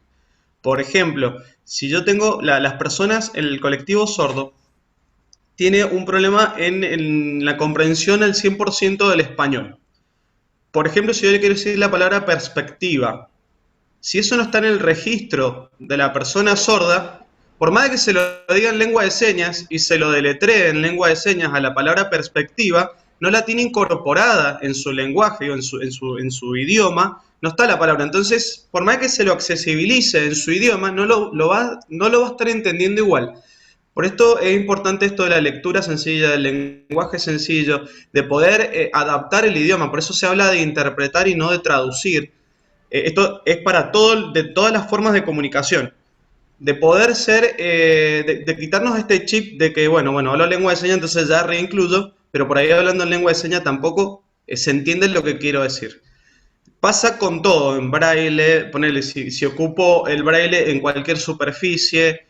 Por ejemplo, si yo tengo las personas, el colectivo sordo tiene un problema en la comprensión al 100% del español. Por ejemplo, si yo le quiero decir la palabra perspectiva, si eso no está en el registro de la persona sorda, por más de que se lo diga en lengua de señas y se lo deletree en lengua de señas a la palabra perspectiva, no la tiene incorporada en su lenguaje o en su idioma, no está la palabra. Entonces, por más que se lo accesibilice en su idioma, no lo va a estar entendiendo igual. Por esto es importante esto de la lectura sencilla, del lenguaje sencillo, de poder adaptar el idioma. Por eso se habla de interpretar y no de traducir. Esto es para de todas las formas de comunicación. De poder ser, de quitarnos este chip de que, bueno, hablo lengua de señas, entonces ya reincluyo, pero por ahí hablando en lengua de señas tampoco se entiende lo que quiero decir. Pasa con todo, en braille, ponerle, si ocupo el braille en cualquier superficie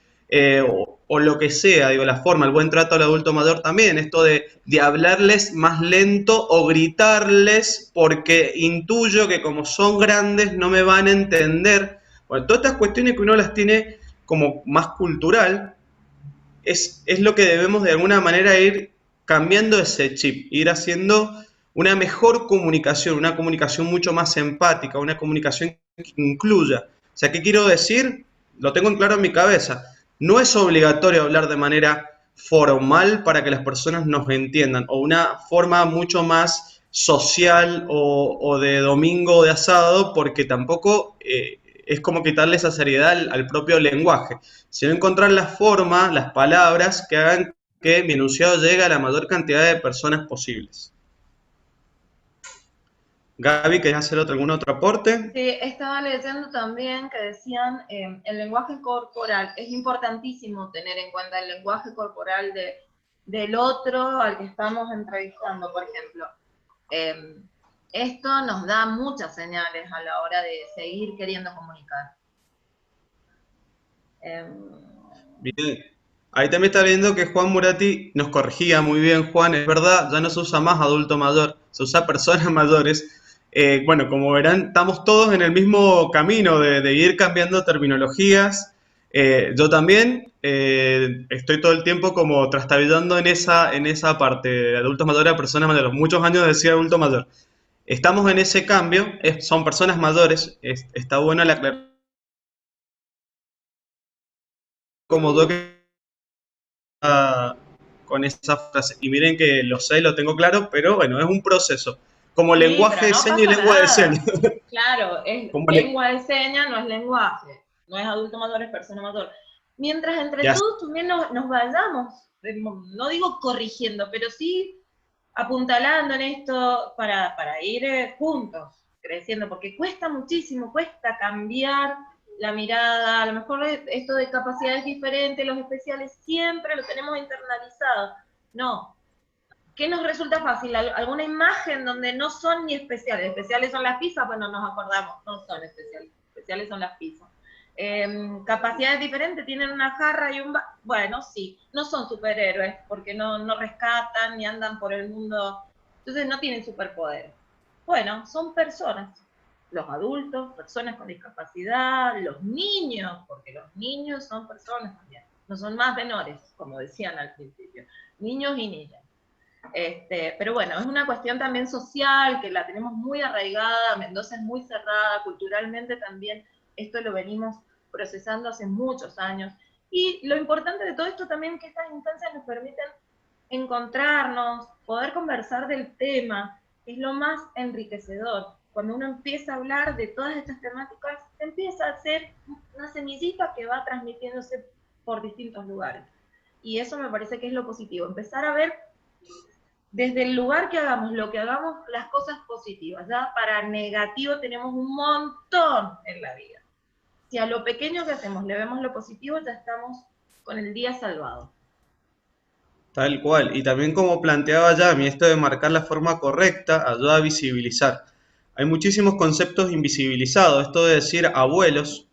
o lo que sea, digo, la forma, el buen trato al adulto mayor también, esto de hablarles más lento o gritarles porque intuyo que como son grandes no me van a entender. Bueno, todas estas cuestiones que uno las tiene como más cultural, es lo que debemos de alguna manera ir cambiando ese chip, ir haciendo una mejor comunicación, una comunicación mucho más empática, una comunicación que incluya. O sea, ¿qué quiero decir? Lo tengo en claro en mi cabeza. No es obligatorio hablar de manera formal para que las personas nos entiendan, o una forma mucho más social o de domingo de asado, porque tampoco es como quitarle esa seriedad al propio lenguaje, sino encontrar la forma, las palabras que hagan que mi enunciado llegue a la mayor cantidad de personas posibles. Gaby, ¿querés hacer algún otro aporte? Sí, estaba leyendo también que decían el lenguaje corporal. Es importantísimo tener en cuenta el lenguaje corporal del otro al que estamos entrevistando, por ejemplo. Esto nos da muchas señales a la hora de seguir queriendo comunicar. Bien. Ahí también está viendo que Juan Murati nos corregía muy bien, Juan, es verdad, ya no se usa más adulto mayor, se usa personas mayores. Bueno, como verán, estamos todos en el mismo camino de ir cambiando terminologías. Yo también estoy todo el tiempo como trastabillando en esa parte de adultos mayores a personas mayores. Muchos años decía adulto mayor. Estamos en ese cambio, son personas mayores, está buena la aclaración como yo que con esa frase. Y miren que lo sé, lo tengo claro, pero bueno, es un proceso. Como Sí, lenguaje de no señas y lengua de señas. Claro, es Como lengua de señas, no es lenguaje, no es adulto mayor, es persona mayor. Mientras entre ya, todos también nos vayamos, no digo corrigiendo, pero sí apuntalando en esto para ir juntos, creciendo, porque cuesta muchísimo, cuesta cambiar la mirada, a lo mejor esto de capacidades diferentes, los especiales, siempre lo tenemos internalizado. No, ¿qué nos resulta fácil? ¿Alguna imagen donde no son ni especiales? ¿Especiales son las pizzas? Bueno, nos acordamos, no son especiales. Especiales son las pizzas. Capacidades diferentes, tienen una jarra y un... Bueno, sí, no son superhéroes porque no rescatan ni andan por el mundo. Entonces no tienen superpoderes. Bueno, son personas. Los adultos, personas con discapacidad, los niños, porque los niños son personas también. No son más menores, como decían al principio. Niños y niñas. Pero bueno, es una cuestión también social, que la tenemos muy arraigada, Mendoza es muy cerrada, culturalmente también esto lo venimos procesando hace muchos años. Y lo importante de todo esto también es que estas instancias nos permiten encontrarnos, poder conversar del tema, es lo más enriquecedor. Cuando uno empieza a hablar de todas estas temáticas, empieza a ser una semillita que va transmitiéndose por distintos lugares. Y eso me parece que es lo positivo, empezar a ver desde el lugar que hagamos, lo que hagamos, las cosas positivas. Ya para negativo tenemos un montón en la vida. Si a lo pequeño que hacemos le vemos lo positivo, ya estamos con el día salvado. tal cual. Y también como planteaba Yami, esto de marcar la forma correcta ayuda a visibilizar. Hay muchísimos conceptos invisibilizados. Esto de decir abuelos,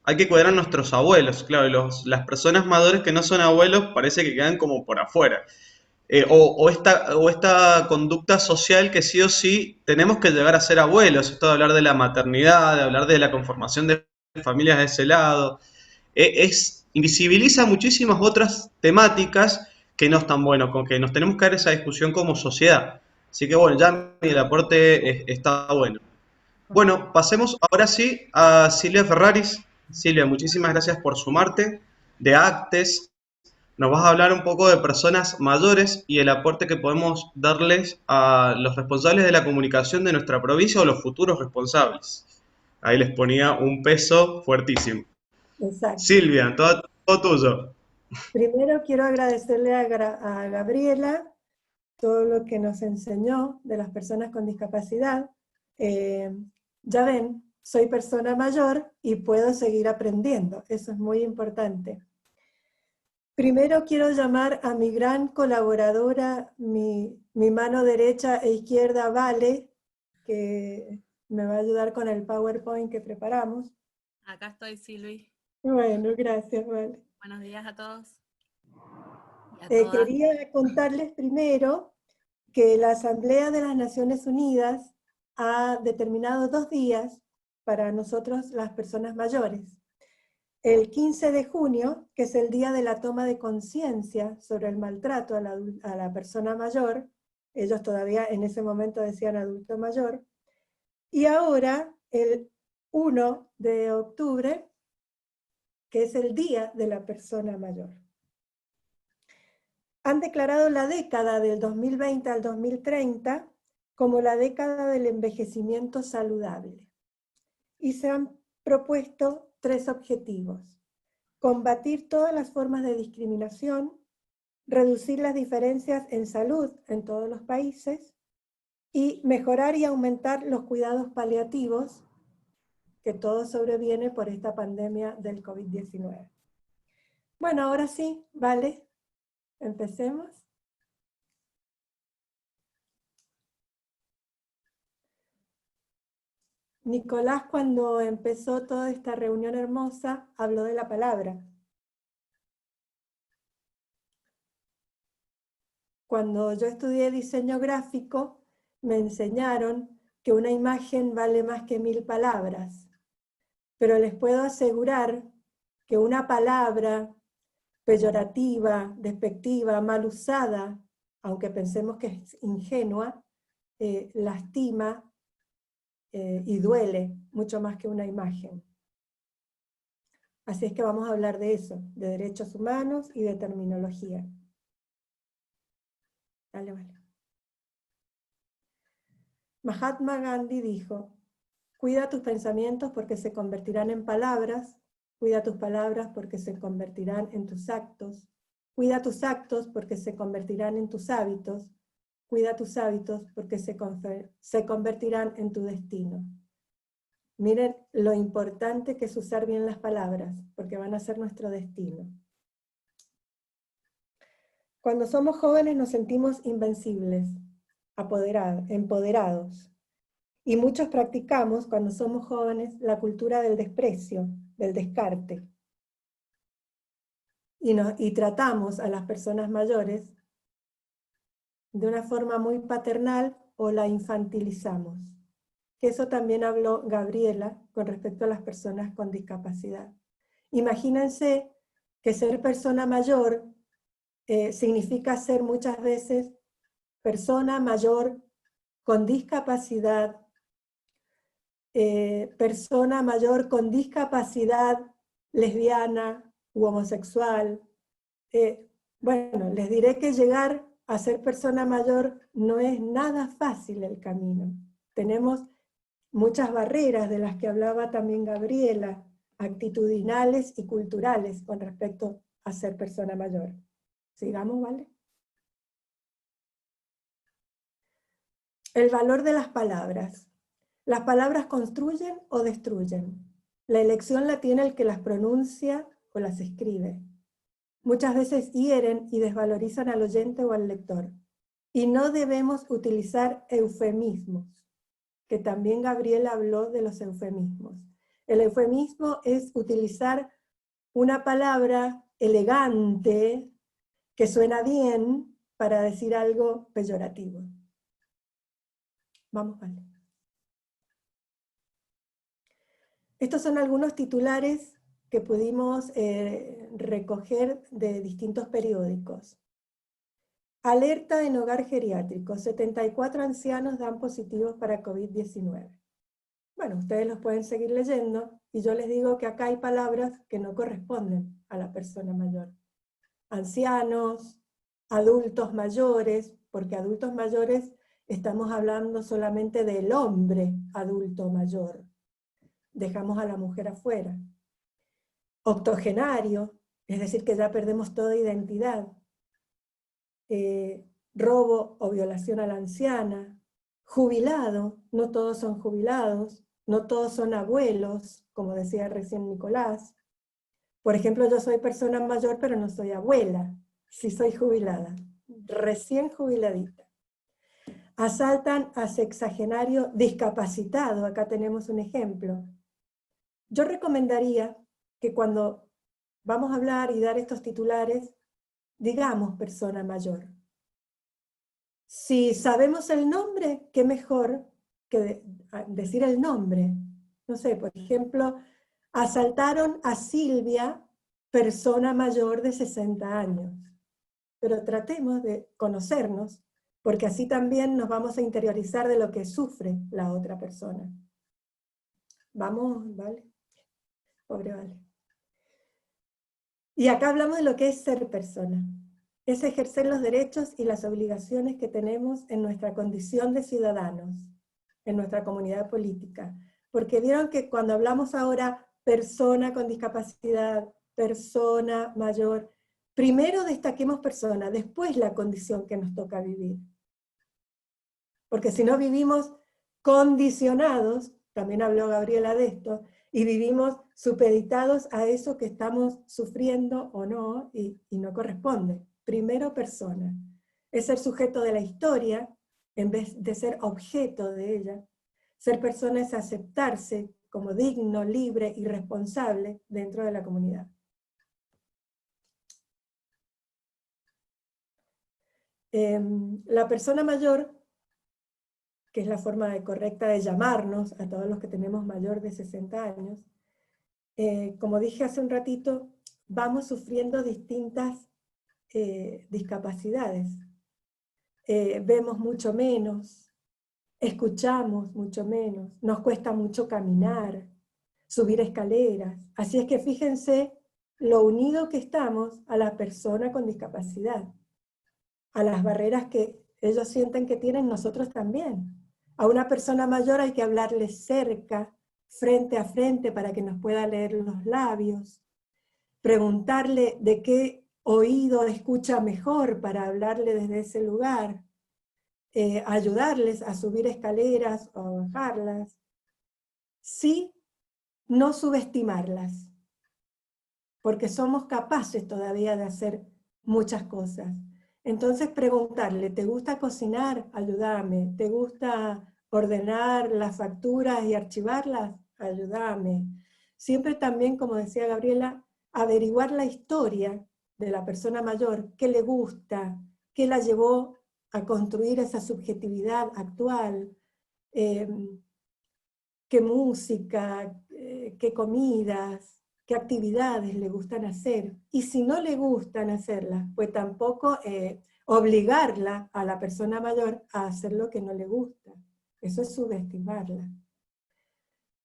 hay que cuidar a nuestros abuelos. Claro, las personas mayores que no son abuelos parece que quedan como por afuera. O esta conducta social que sí o sí tenemos que llegar a ser abuelos, esto de hablar de la maternidad, de hablar de la conformación de familias de ese lado, invisibiliza muchísimas otras temáticas que no están buenos, con que nos tenemos que dar esa discusión como sociedad. Así que bueno, ya el aporte está bueno. Bueno, pasemos ahora sí a Silvia Ferraris. Silvia, muchísimas gracias por sumarte, de Actes. Nos vas a hablar un poco de personas mayores y el aporte que podemos darles a los responsables de la comunicación de nuestra provincia o los futuros responsables. Ahí les ponía un peso fuertísimo. Exacto. Silvia, todo tuyo. Primero quiero agradecerle a Gabriela todo lo que nos enseñó de las personas con discapacidad. Ya ven, soy persona mayor y puedo seguir aprendiendo, eso es muy importante. Primero quiero llamar a mi gran colaboradora, mi mano derecha e izquierda, Vale, que me va a ayudar con el PowerPoint que preparamos. Acá estoy, Silvi. Bueno, gracias, Vale. Buenos días a todos. Y a todas. Quería contarles primero que la Asamblea de las Naciones Unidas ha determinado 2 días para nosotros las personas mayores. El 15 de junio, que es el día de la toma de conciencia sobre el maltrato a la persona mayor, ellos todavía en ese momento decían adulto mayor, y ahora el 1 de octubre, que es el día de la persona mayor. Han declarado la década del 2020 al 2030 como la década del envejecimiento saludable. Y se han propuesto 3 objetivos: combatir todas las formas de discriminación, reducir las diferencias en salud en todos los países y mejorar y aumentar los cuidados paliativos, que todo sobreviene por esta pandemia del COVID-19. Bueno, ahora sí, Vale, empecemos. Nicolás, cuando empezó toda esta reunión hermosa, habló de la palabra. Cuando yo estudié diseño gráfico, me enseñaron que una imagen vale más que 1000 palabras. Pero les puedo asegurar que una palabra peyorativa, despectiva, mal usada, aunque pensemos que es ingenua, lastima y duele mucho más que una imagen. Así es que vamos a hablar de eso, de derechos humanos y de terminología. Dale, vale. Mahatma Gandhi dijo: cuida tus pensamientos porque se convertirán en palabras, cuida tus palabras porque se convertirán en tus actos, cuida tus actos porque se convertirán en tus hábitos, cuida tus hábitos porque se convertirán en tu destino. Miren lo importante que es usar bien las palabras, porque van a ser nuestro destino. Cuando somos jóvenes nos sentimos invencibles, empoderados. Y muchos practicamos, cuando somos jóvenes, la cultura del desprecio, del descarte. Y tratamos a las personas mayores de una forma muy paternal o la infantilizamos. Que eso también habló Gabriela con respecto a las personas con discapacidad. Imagínense que ser persona mayor significa ser muchas veces persona mayor con discapacidad, persona mayor con discapacidad lesbiana u homosexual. Bueno, les diré que llegar a ser persona mayor no es nada fácil el camino. Tenemos muchas barreras de las que hablaba también Gabriela, actitudinales y culturales con respecto a ser persona mayor. Sigamos, ¿vale? El valor de las palabras. Las palabras construyen o destruyen. La elección la tiene el que las pronuncia o las escribe. Muchas veces hieren y desvalorizan al oyente o al lector. Y no debemos utilizar eufemismos, que también Gabriela habló de los eufemismos. El eufemismo es utilizar una palabra elegante que suena bien para decir algo peyorativo. Vamos, vale. Estos son algunos titulares que pudimos recoger de distintos periódicos. Alerta en hogar geriátrico, 74 ancianos dan positivos para COVID-19. Bueno, ustedes los pueden seguir leyendo, y yo les digo que acá hay palabras que no corresponden a la persona mayor. Ancianos, adultos mayores, porque adultos mayores estamos hablando solamente del hombre adulto mayor. Dejamos a la mujer afuera. Octogenario, es decir, que ya perdemos toda identidad. Robo o violación a la anciana, jubilado, no todos son jubilados, no todos son abuelos, como decía recién Nicolás. Por ejemplo, yo soy persona mayor, pero no soy abuela, sí soy jubilada, recién jubiladita. Asaltan a sexagenario discapacitado, acá tenemos un ejemplo. Yo recomendaría que cuando vamos a hablar y dar estos titulares, digamos persona mayor. Si sabemos el nombre, qué mejor que decir el nombre. No sé, por ejemplo, asaltaron a Silvia, persona mayor de 60 años. Pero tratemos de conocernos, porque así también nos vamos a interiorizar de lo que sufre la otra persona. Vamos, ¿vale? Pobre Vale. Y acá hablamos de lo que es ser persona. Es ejercer los derechos y las obligaciones que tenemos en nuestra condición de ciudadanos, en nuestra comunidad política. Porque vieron que cuando hablamos ahora persona con discapacidad, persona mayor, primero destaquemos persona, después la condición que nos toca vivir. Porque si no vivimos condicionados, también habló Gabriela de esto, y vivimos supeditados a eso que estamos sufriendo o no, y no corresponde. Primero persona. Es ser sujeto de la historia, en vez de ser objeto de ella. Ser persona es aceptarse como digno, libre y responsable dentro de la comunidad. La persona mayor, que es la forma correcta de llamarnos a todos los que tenemos mayor de 60 años, como dije hace un ratito, vamos sufriendo distintas discapacidades. Vemos mucho menos, escuchamos mucho menos, nos cuesta mucho caminar, subir escaleras. Así es que fíjense lo unido que estamos a la persona con discapacidad, a las barreras que ellos sienten que tienen, nosotros también. A una persona mayor hay que hablarle cerca, frente a frente, para que nos pueda leer los labios, preguntarle de qué oído escucha mejor para hablarle desde ese lugar, ayudarles a subir escaleras o a bajarlas, sí, no subestimarlas, porque somos capaces todavía de hacer muchas cosas. Entonces preguntarle, ¿te gusta cocinar? Ayúdame. ¿Te gusta ordenar las facturas y archivarlas? Ayúdame. Siempre también, como decía Gabriela, averiguar la historia de la persona mayor, qué le gusta, qué la llevó a construir esa subjetividad actual, qué música, qué comidas, qué actividades le gustan hacer. Y si no le gustan hacerlas, pues tampoco obligarla a la persona mayor a hacer lo que no le gusta. Eso es subestimarla.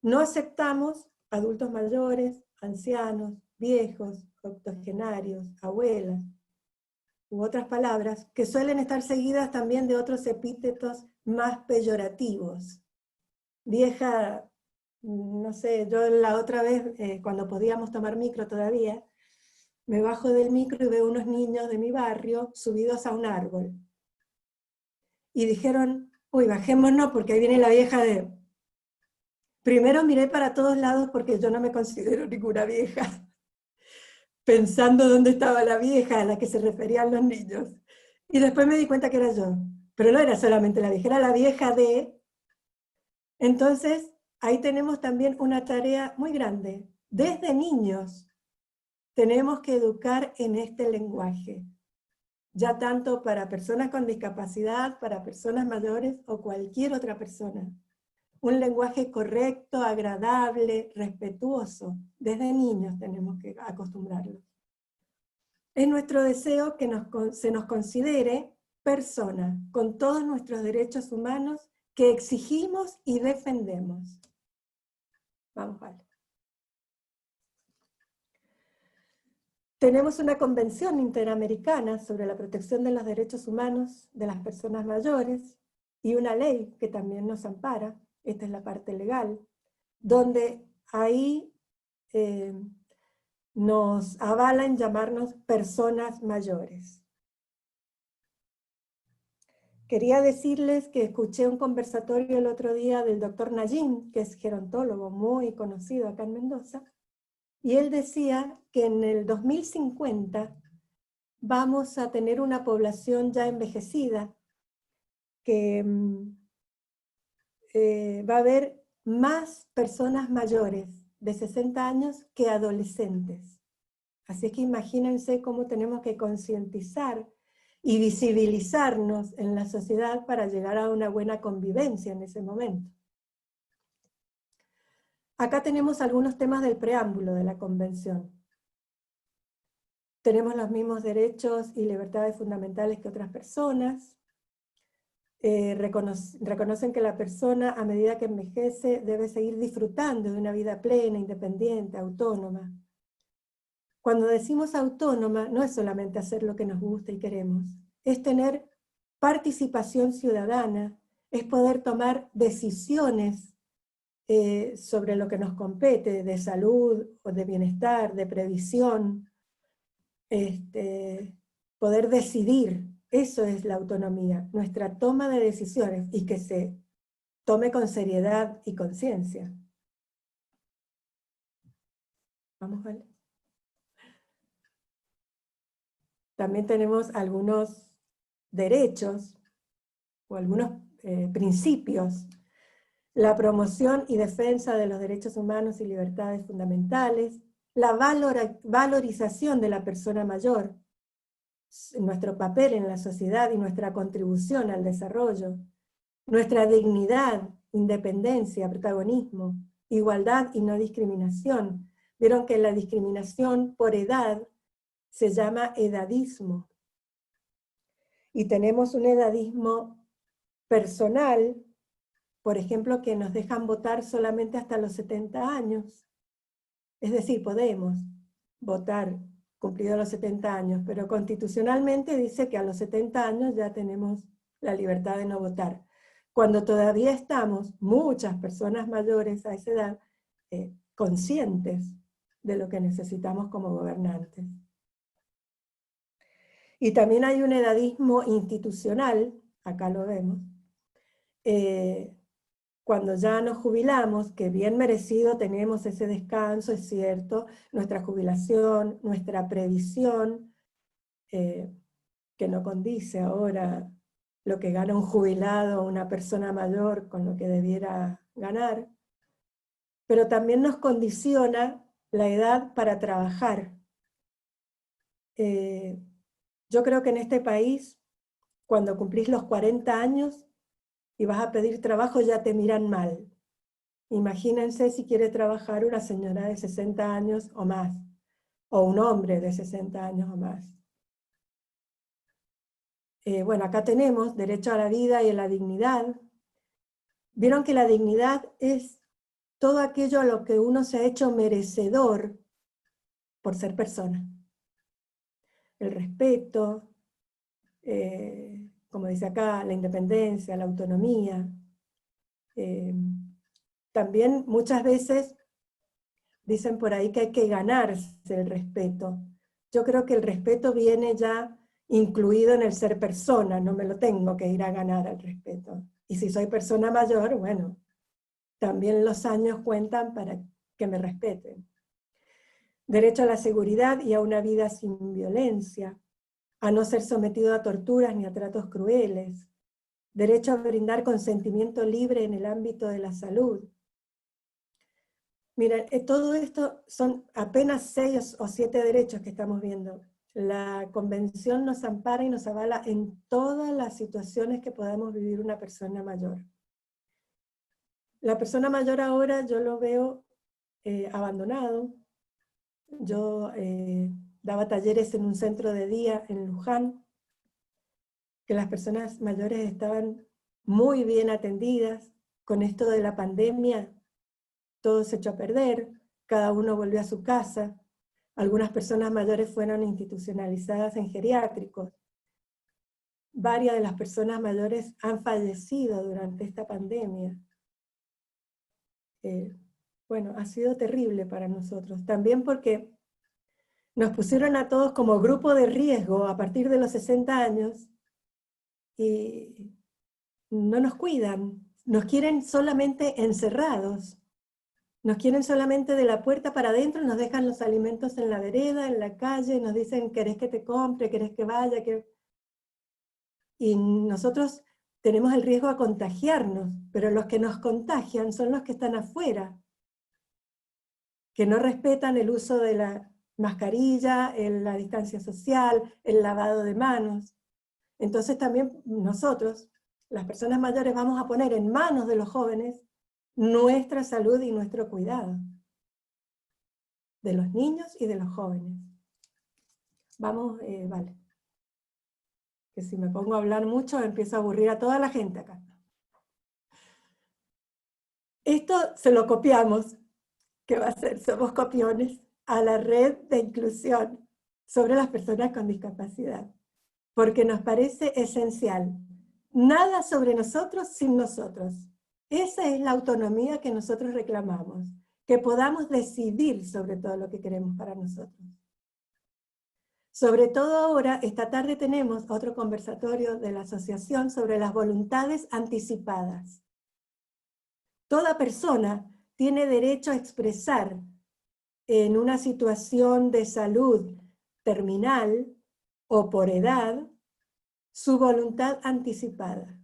No aceptamos adultos mayores, ancianos, viejos, octogenarios, abuelas, u otras palabras, que suelen estar seguidas también de otros epítetos más peyorativos. Vieja, no sé, yo la otra vez, cuando podíamos tomar micro todavía, me bajo del micro y veo unos niños de mi barrio subidos a un árbol. Y dijeron, uy, bajémonos porque ahí viene la vieja de... Primero miré para todos lados porque yo no me considero ninguna vieja, pensando dónde estaba la vieja a la que se referían los niños. Y después me di cuenta que era yo. Pero no era solamente la vieja, era la vieja de... Entonces, ahí tenemos también una tarea muy grande. Desde niños tenemos que educar en este lenguaje, ya tanto para personas con discapacidad, para personas mayores o cualquier otra persona. Un lenguaje correcto, agradable, respetuoso. Desde niños tenemos que acostumbrarlos. Es nuestro deseo que se nos considere persona, con todos nuestros derechos humanos que exigimos y defendemos. Vamos, Vale. Tenemos una convención interamericana sobre la protección de los derechos humanos de las personas mayores y una ley que también nos ampara, esta es la parte legal, donde ahí nos avala en llamarnos personas mayores. Quería decirles que escuché un conversatorio el otro día del doctor Nayim, que es gerontólogo muy conocido acá en Mendoza, y él decía que en el 2050 vamos a tener una población ya envejecida, que va a haber más personas mayores de 60 años que adolescentes. Así que imagínense cómo tenemos que concientizar y visibilizarnos en la sociedad para llegar a una buena convivencia en ese momento. Acá tenemos algunos temas del preámbulo de la Convención. Tenemos los mismos derechos y libertades fundamentales que otras personas. Reconocen que la persona, a medida que envejece, debe seguir disfrutando de una vida plena, independiente, autónoma. Cuando decimos autónoma, no es solamente hacer lo que nos gusta y queremos, es tener participación ciudadana, es poder tomar decisiones sobre lo que nos compete, de salud, o de bienestar, de previsión, poder decidir. Eso es la autonomía, nuestra toma de decisiones, y que se tome con seriedad y conciencia. Vamos, ¿vale? También tenemos algunos derechos, o algunos principios. La promoción y defensa de los derechos humanos y libertades fundamentales, la valorización de la persona mayor, nuestro papel en la sociedad y nuestra contribución al desarrollo, nuestra dignidad, independencia, protagonismo, igualdad y no discriminación. Vieron que la discriminación por edad se llama edadismo. Y tenemos un edadismo personal, por ejemplo, que nos dejan votar solamente hasta los 70 años. Es decir, podemos votar cumplidos los 70 años, pero constitucionalmente dice que a los 70 años ya tenemos la libertad de no votar. Cuando todavía estamos, muchas personas mayores a esa edad, conscientes de lo que necesitamos como gobernantes. Y también hay un edadismo institucional, acá lo vemos, cuando ya nos jubilamos, que bien merecido tenemos ese descanso, es cierto, nuestra jubilación, nuestra previsión, que no condice ahora lo que gana un jubilado o una persona mayor con lo que debiera ganar, pero también nos condiciona la edad para trabajar. Yo creo que en este país, cuando cumplís los 40 años y vas a pedir trabajo, ya te miran mal. Imagínense si quiere trabajar una señora de 60 años o más, o un hombre de 60 años o más. Bueno, acá tenemos derecho a la vida y a la dignidad. Vieron que la dignidad es todo aquello a lo que uno se ha hecho merecedor por ser persona. El respeto, como dice acá, la independencia, la autonomía. También muchas veces dicen por ahí que hay que ganarse el respeto. Yo creo que el respeto viene ya incluido en el ser persona, no me lo tengo que ir a ganar al respeto. Y si soy persona mayor, bueno, también los años cuentan para que me respeten. Derecho a la seguridad y a una vida sin violencia, a no ser sometido a torturas ni a tratos crueles, derecho a brindar consentimiento libre en el ámbito de la salud. Miren, todo esto son apenas 6 o 7 derechos que estamos viendo. La Convención nos ampara y nos avala en todas las situaciones que podamos vivir una persona mayor. La persona mayor ahora yo lo veo abandonado. Yo daba talleres en un centro de día en Luján, que las personas mayores estaban muy bien atendidas. Con esto de la pandemia, todo se echó a perder, cada uno volvió a su casa. Algunas personas mayores fueron institucionalizadas en geriátricos. Varias de las personas mayores han fallecido durante esta pandemia. Bueno, ha sido terrible para nosotros. También porque Nos pusieron a todos como grupo de riesgo a partir de los 60 años y no nos cuidan, nos quieren solamente encerrados, nos quieren solamente de la puerta para adentro, nos dejan los alimentos en la vereda, en la calle, nos dicen, ¿querés que te compre? ¿Querés que vaya? Y nosotros tenemos el riesgo a contagiarnos, pero los que nos contagian son los que están afuera, que no respetan el uso de la mascarilla, la distancia social, el lavado de manos. Entonces también nosotros, las personas mayores, vamos a poner en manos de los jóvenes nuestra salud y nuestro cuidado, de los niños y de los jóvenes. Vamos, vale. Que si me pongo a hablar mucho empiezo a aburrir a toda la gente acá. Esto se lo copiamos, ¿qué va a ser? Somos copiones a la red de inclusión sobre las personas con discapacidad, porque nos parece esencial. Nada sobre nosotros sin nosotros. Esa es la autonomía que nosotros reclamamos, que podamos decidir sobre todo lo que queremos para nosotros. Sobre todo ahora, esta tarde tenemos otro conversatorio de la asociación sobre las voluntades anticipadas. Toda persona tiene derecho a expresar en una situación de salud terminal o por edad su voluntad anticipada.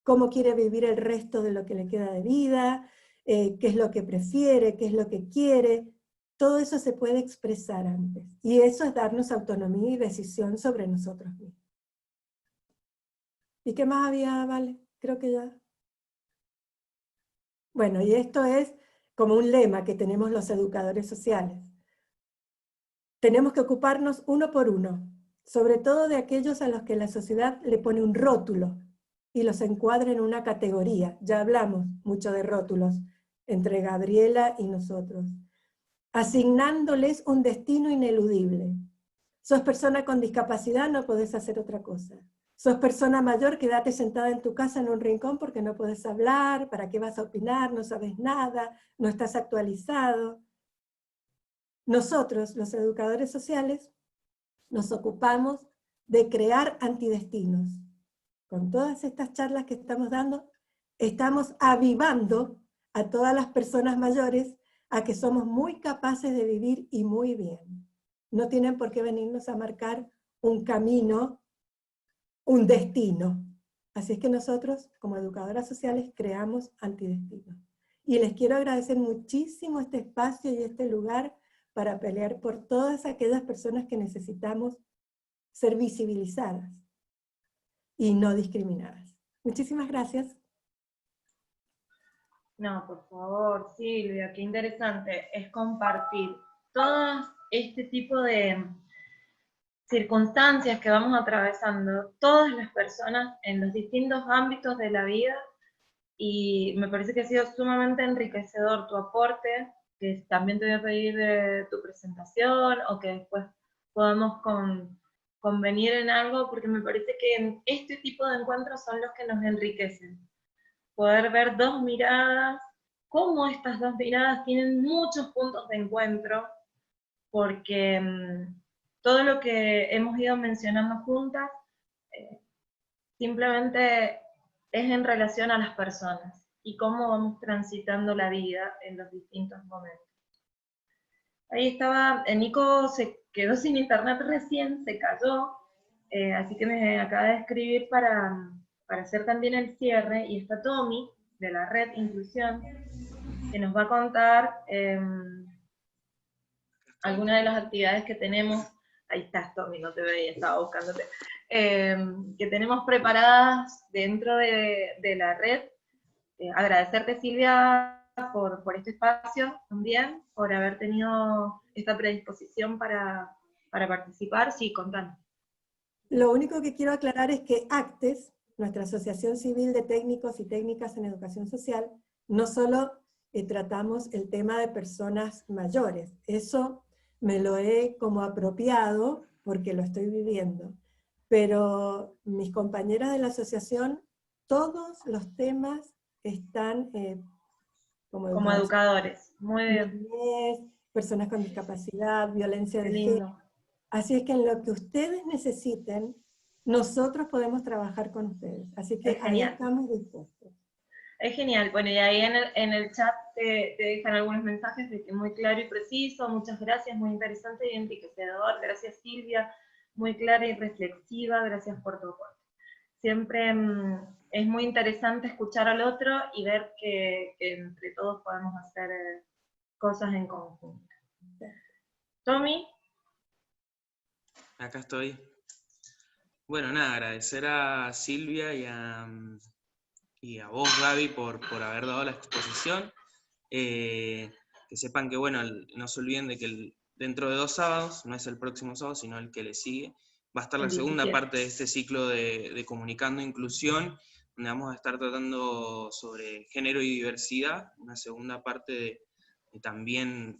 Cómo quiere vivir el resto de lo que le queda de vida, qué es lo que prefiere, qué es lo que quiere. Todo eso se puede expresar antes. Y eso es darnos autonomía y decisión sobre nosotros mismos. ¿Y qué más había, Vale? Creo que ya. Bueno, y esto es como un lema que tenemos los educadores sociales. Tenemos que ocuparnos uno por uno, sobre todo de aquellos a los que la sociedad le pone un rótulo y los encuadra en una categoría. Ya hablamos mucho de rótulos entre Gabriela y nosotros. Asignándoles un destino ineludible. Sos persona con discapacidad, no podés hacer otra cosa. Sos persona mayor, quédate sentada en tu casa en un rincón porque no podés hablar, ¿para qué vas a opinar? No sabes nada, no estás actualizado. Nosotros, los educadores sociales, nos ocupamos de crear antidestinos. Con todas estas charlas que estamos dando, estamos avivando a todas las personas mayores a que somos muy capaces de vivir y muy bien. No tienen por qué venirnos a marcar un camino, un destino. Así es que nosotros, como educadoras sociales, creamos antidestinos. Y les quiero agradecer muchísimo este espacio y este lugar para pelear por todas aquellas personas que necesitamos ser visibilizadas y no discriminadas. Muchísimas gracias. No, por favor, Silvia, qué interesante es compartir todo este tipo de circunstancias que vamos atravesando, todas las personas en los distintos ámbitos de la vida, y me parece que ha sido sumamente enriquecedor tu aporte, que también te voy a pedir de tu presentación, o que después podamos convenir en algo, porque me parece que este tipo de encuentros son los que nos enriquecen. Poder ver dos miradas, cómo estas dos miradas tienen muchos puntos de encuentro, porque todo lo que hemos ido mencionando juntas simplemente es en relación a las personas y cómo vamos transitando la vida en los distintos momentos. Ahí estaba, Nico se quedó sin internet recién, se cayó, así que me acaba de escribir para hacer también el cierre, y está Tommy, de la red Inclusión, que nos va a contar algunas de las actividades que tenemos. Ahí estás, Tommy, no te veía, estaba buscándote. Que tenemos preparadas dentro de la red. Agradecerte, Silvia, por este espacio también, por haber tenido esta predisposición para participar. Sí, contanos. Lo único que quiero aclarar es que ACTES, nuestra Asociación Civil de Técnicos y Técnicas en Educación Social, no solo tratamos el tema de personas mayores, eso me lo he como apropiado porque lo estoy viviendo, pero mis compañeras de la asociación, todos los temas están como educadores. Muy bien. Personas con discapacidad, violencia de género. Así es que en lo que ustedes necesiten, nosotros podemos trabajar con ustedes. Así que ahí estamos dispuestos. Es genial. Bueno, y ahí en el chat te dejan algunos mensajes de que muy claro y preciso, muchas gracias, muy interesante y enriquecedor, gracias Silvia, muy clara y reflexiva, gracias por tu aporte. Siempre es muy interesante escuchar al otro y ver que entre todos podemos hacer cosas en conjunto. Tommy. Acá estoy. Bueno, nada, agradecer a Silvia y a vos, Gaby, por haber dado la exposición. Que sepan que, bueno, no se olviden de que dentro de 2 sábados, no es el próximo sábado, sino el que le sigue, va a estar la segunda parte de este ciclo de Comunicando Inclusión, donde vamos a estar tratando sobre género y diversidad, una segunda parte también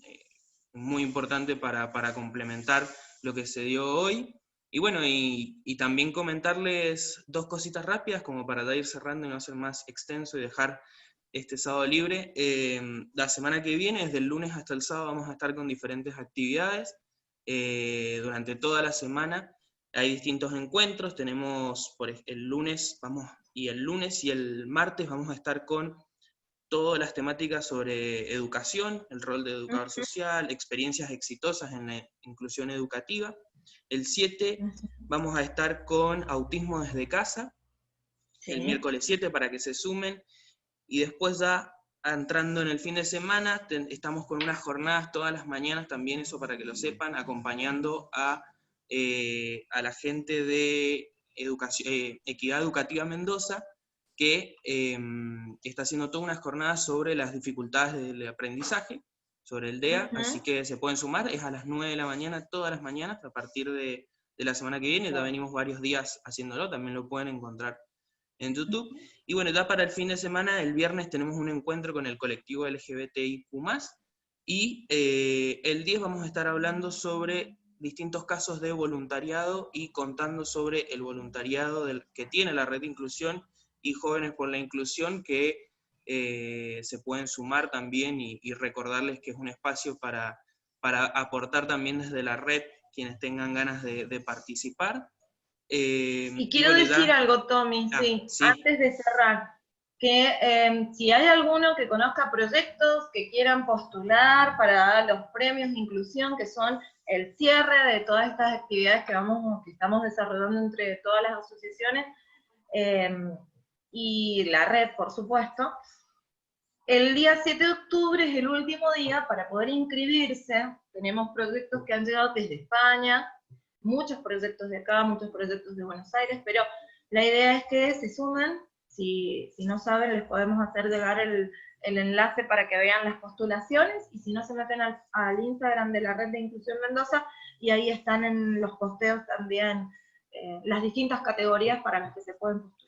muy importante para complementar lo que se dio hoy. Y bueno, y también comentarles 2 cositas rápidas, como para ir cerrando y no ser más extenso y dejar este sábado libre. La semana que viene, desde el lunes hasta el sábado, vamos a estar con diferentes actividades. Durante toda la semana hay distintos encuentros. Tenemos el lunes y el martes vamos a estar con todas las temáticas sobre educación, el rol de educador social, experiencias exitosas en la inclusión educativa. El 7 vamos a estar con autismo desde casa, el miércoles 7 para que se sumen, y después ya entrando en el fin de semana, estamos con unas jornadas todas las mañanas, también eso para que lo sepan, acompañando a la gente de Equidad Educativa Mendoza, que está haciendo todas unas jornadas sobre las dificultades del aprendizaje, sobre el DEA, así que se pueden sumar, es a las 9 de la mañana, todas las mañanas, a partir de la semana que viene, ya venimos varios días haciéndolo, también lo pueden encontrar en YouTube. Y bueno, ya para el fin de semana, el viernes tenemos un encuentro con el colectivo LGBTIQ+, y el 10 vamos a estar hablando sobre distintos casos de voluntariado y contando sobre el voluntariado que tiene la Red de Inclusión y Jóvenes por la Inclusión, que se pueden sumar también, y recordarles que es un espacio para aportar también desde la red quienes tengan ganas de participar. Y quiero decir algo, Tommy, sí, antes de cerrar, que si hay alguno que conozca proyectos que quieran postular para los premios de inclusión, que son el cierre de todas estas actividades que estamos desarrollando entre todas las asociaciones, y la red, por supuesto, el día 7 de octubre es el último día para poder inscribirse. Tenemos proyectos que han llegado desde España, muchos proyectos de acá, muchos proyectos de Buenos Aires, pero la idea es que se sumen. Si no saben, les podemos hacer llegar el enlace para que vean las postulaciones, y si no, se meten al Instagram de la Red de Inclusión Mendoza, y ahí están en los posteos también las distintas categorías para las que se pueden postular.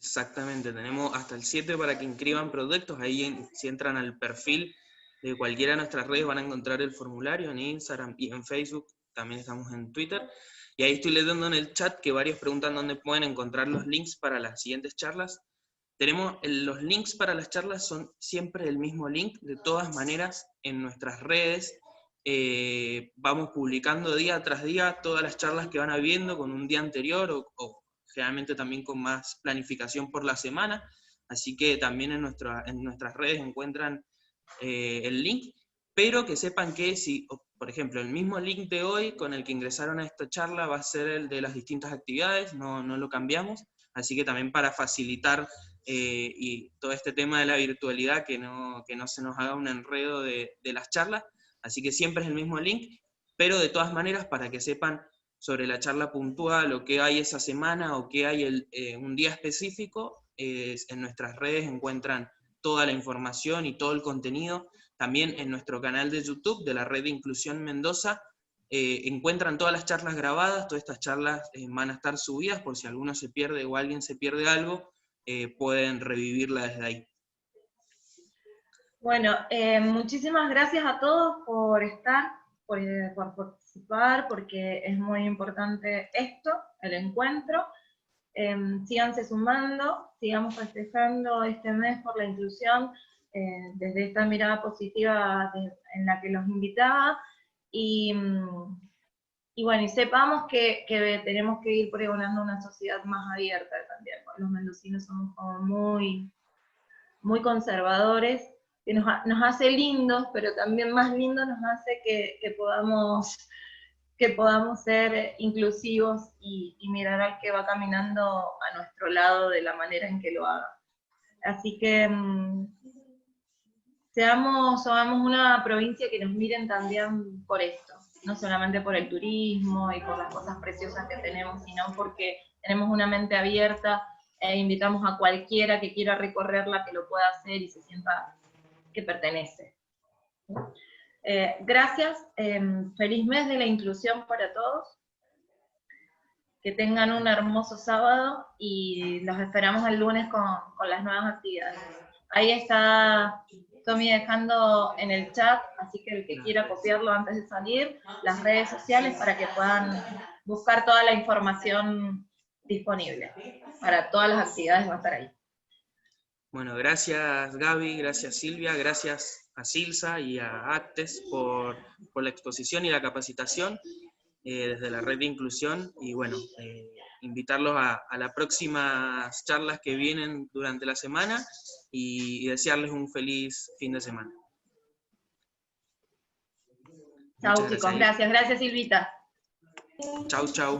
Exactamente, tenemos hasta el 7 para que inscriban proyectos. Ahí si entran al perfil de cualquiera de nuestras redes van a encontrar el formulario en Instagram y en Facebook, también estamos en Twitter, y ahí estoy leyendo en el chat que varios preguntan dónde pueden encontrar los links para las siguientes charlas. Los links para las charlas son siempre el mismo link, de todas maneras en nuestras redes vamos publicando día tras día todas las charlas que van habiendo con un día anterior o generalmente también con más planificación por la semana, así que también en nuestras redes encuentran el link, pero que sepan que si, por ejemplo, el mismo link de hoy con el que ingresaron a esta charla va a ser el de las distintas actividades, no lo cambiamos, así que también para facilitar y todo este tema de la virtualidad, que no se nos haga un enredo de las charlas, así que siempre es el mismo link, pero de todas maneras para que sepan sobre la charla puntual o qué hay esa semana o qué hay un día específico, en nuestras redes encuentran toda la información y todo el contenido. También en nuestro canal de YouTube de la Red de Inclusión Mendoza encuentran todas las charlas grabadas, todas estas charlas van a estar subidas por si alguno se pierde o alguien se pierde algo, pueden revivirla desde ahí. Bueno, muchísimas gracias a todos por estar, por participar, porque es muy importante esto, el encuentro. Síganse sumando, sigamos festejando este mes por la inclusión desde esta mirada positiva en la que los invitaba, y Y bueno, y sepamos que tenemos que ir pregonando una sociedad más abierta también. Los mendocinos somos como muy, muy conservadores, que nos hace lindos, pero también más lindos nos hace que podamos ser inclusivos y mirar al que va caminando a nuestro lado de la manera en que lo haga. Así que seamos una provincia que nos miren también por esto, no solamente por el turismo y por las cosas preciosas que tenemos, sino porque tenemos una mente abierta e invitamos a cualquiera que quiera recorrerla que lo pueda hacer y se sienta que pertenece. Gracias, feliz mes de la inclusión para todos, que tengan un hermoso sábado y los esperamos el lunes con las nuevas actividades. Ahí está Tommy dejando en el chat, así que el que quiera copiarlo antes de salir, las redes sociales para que puedan buscar toda la información disponible. Para todas las actividades va a estar ahí. Bueno, gracias Gaby, gracias Silvia, gracias a Silsa y a Actes por la exposición y la capacitación desde la red de inclusión, y bueno, invitarlos a las próximas charlas que vienen durante la semana y desearles un feliz fin de semana. Chau chicos, gracias Silvita. Chau, chau.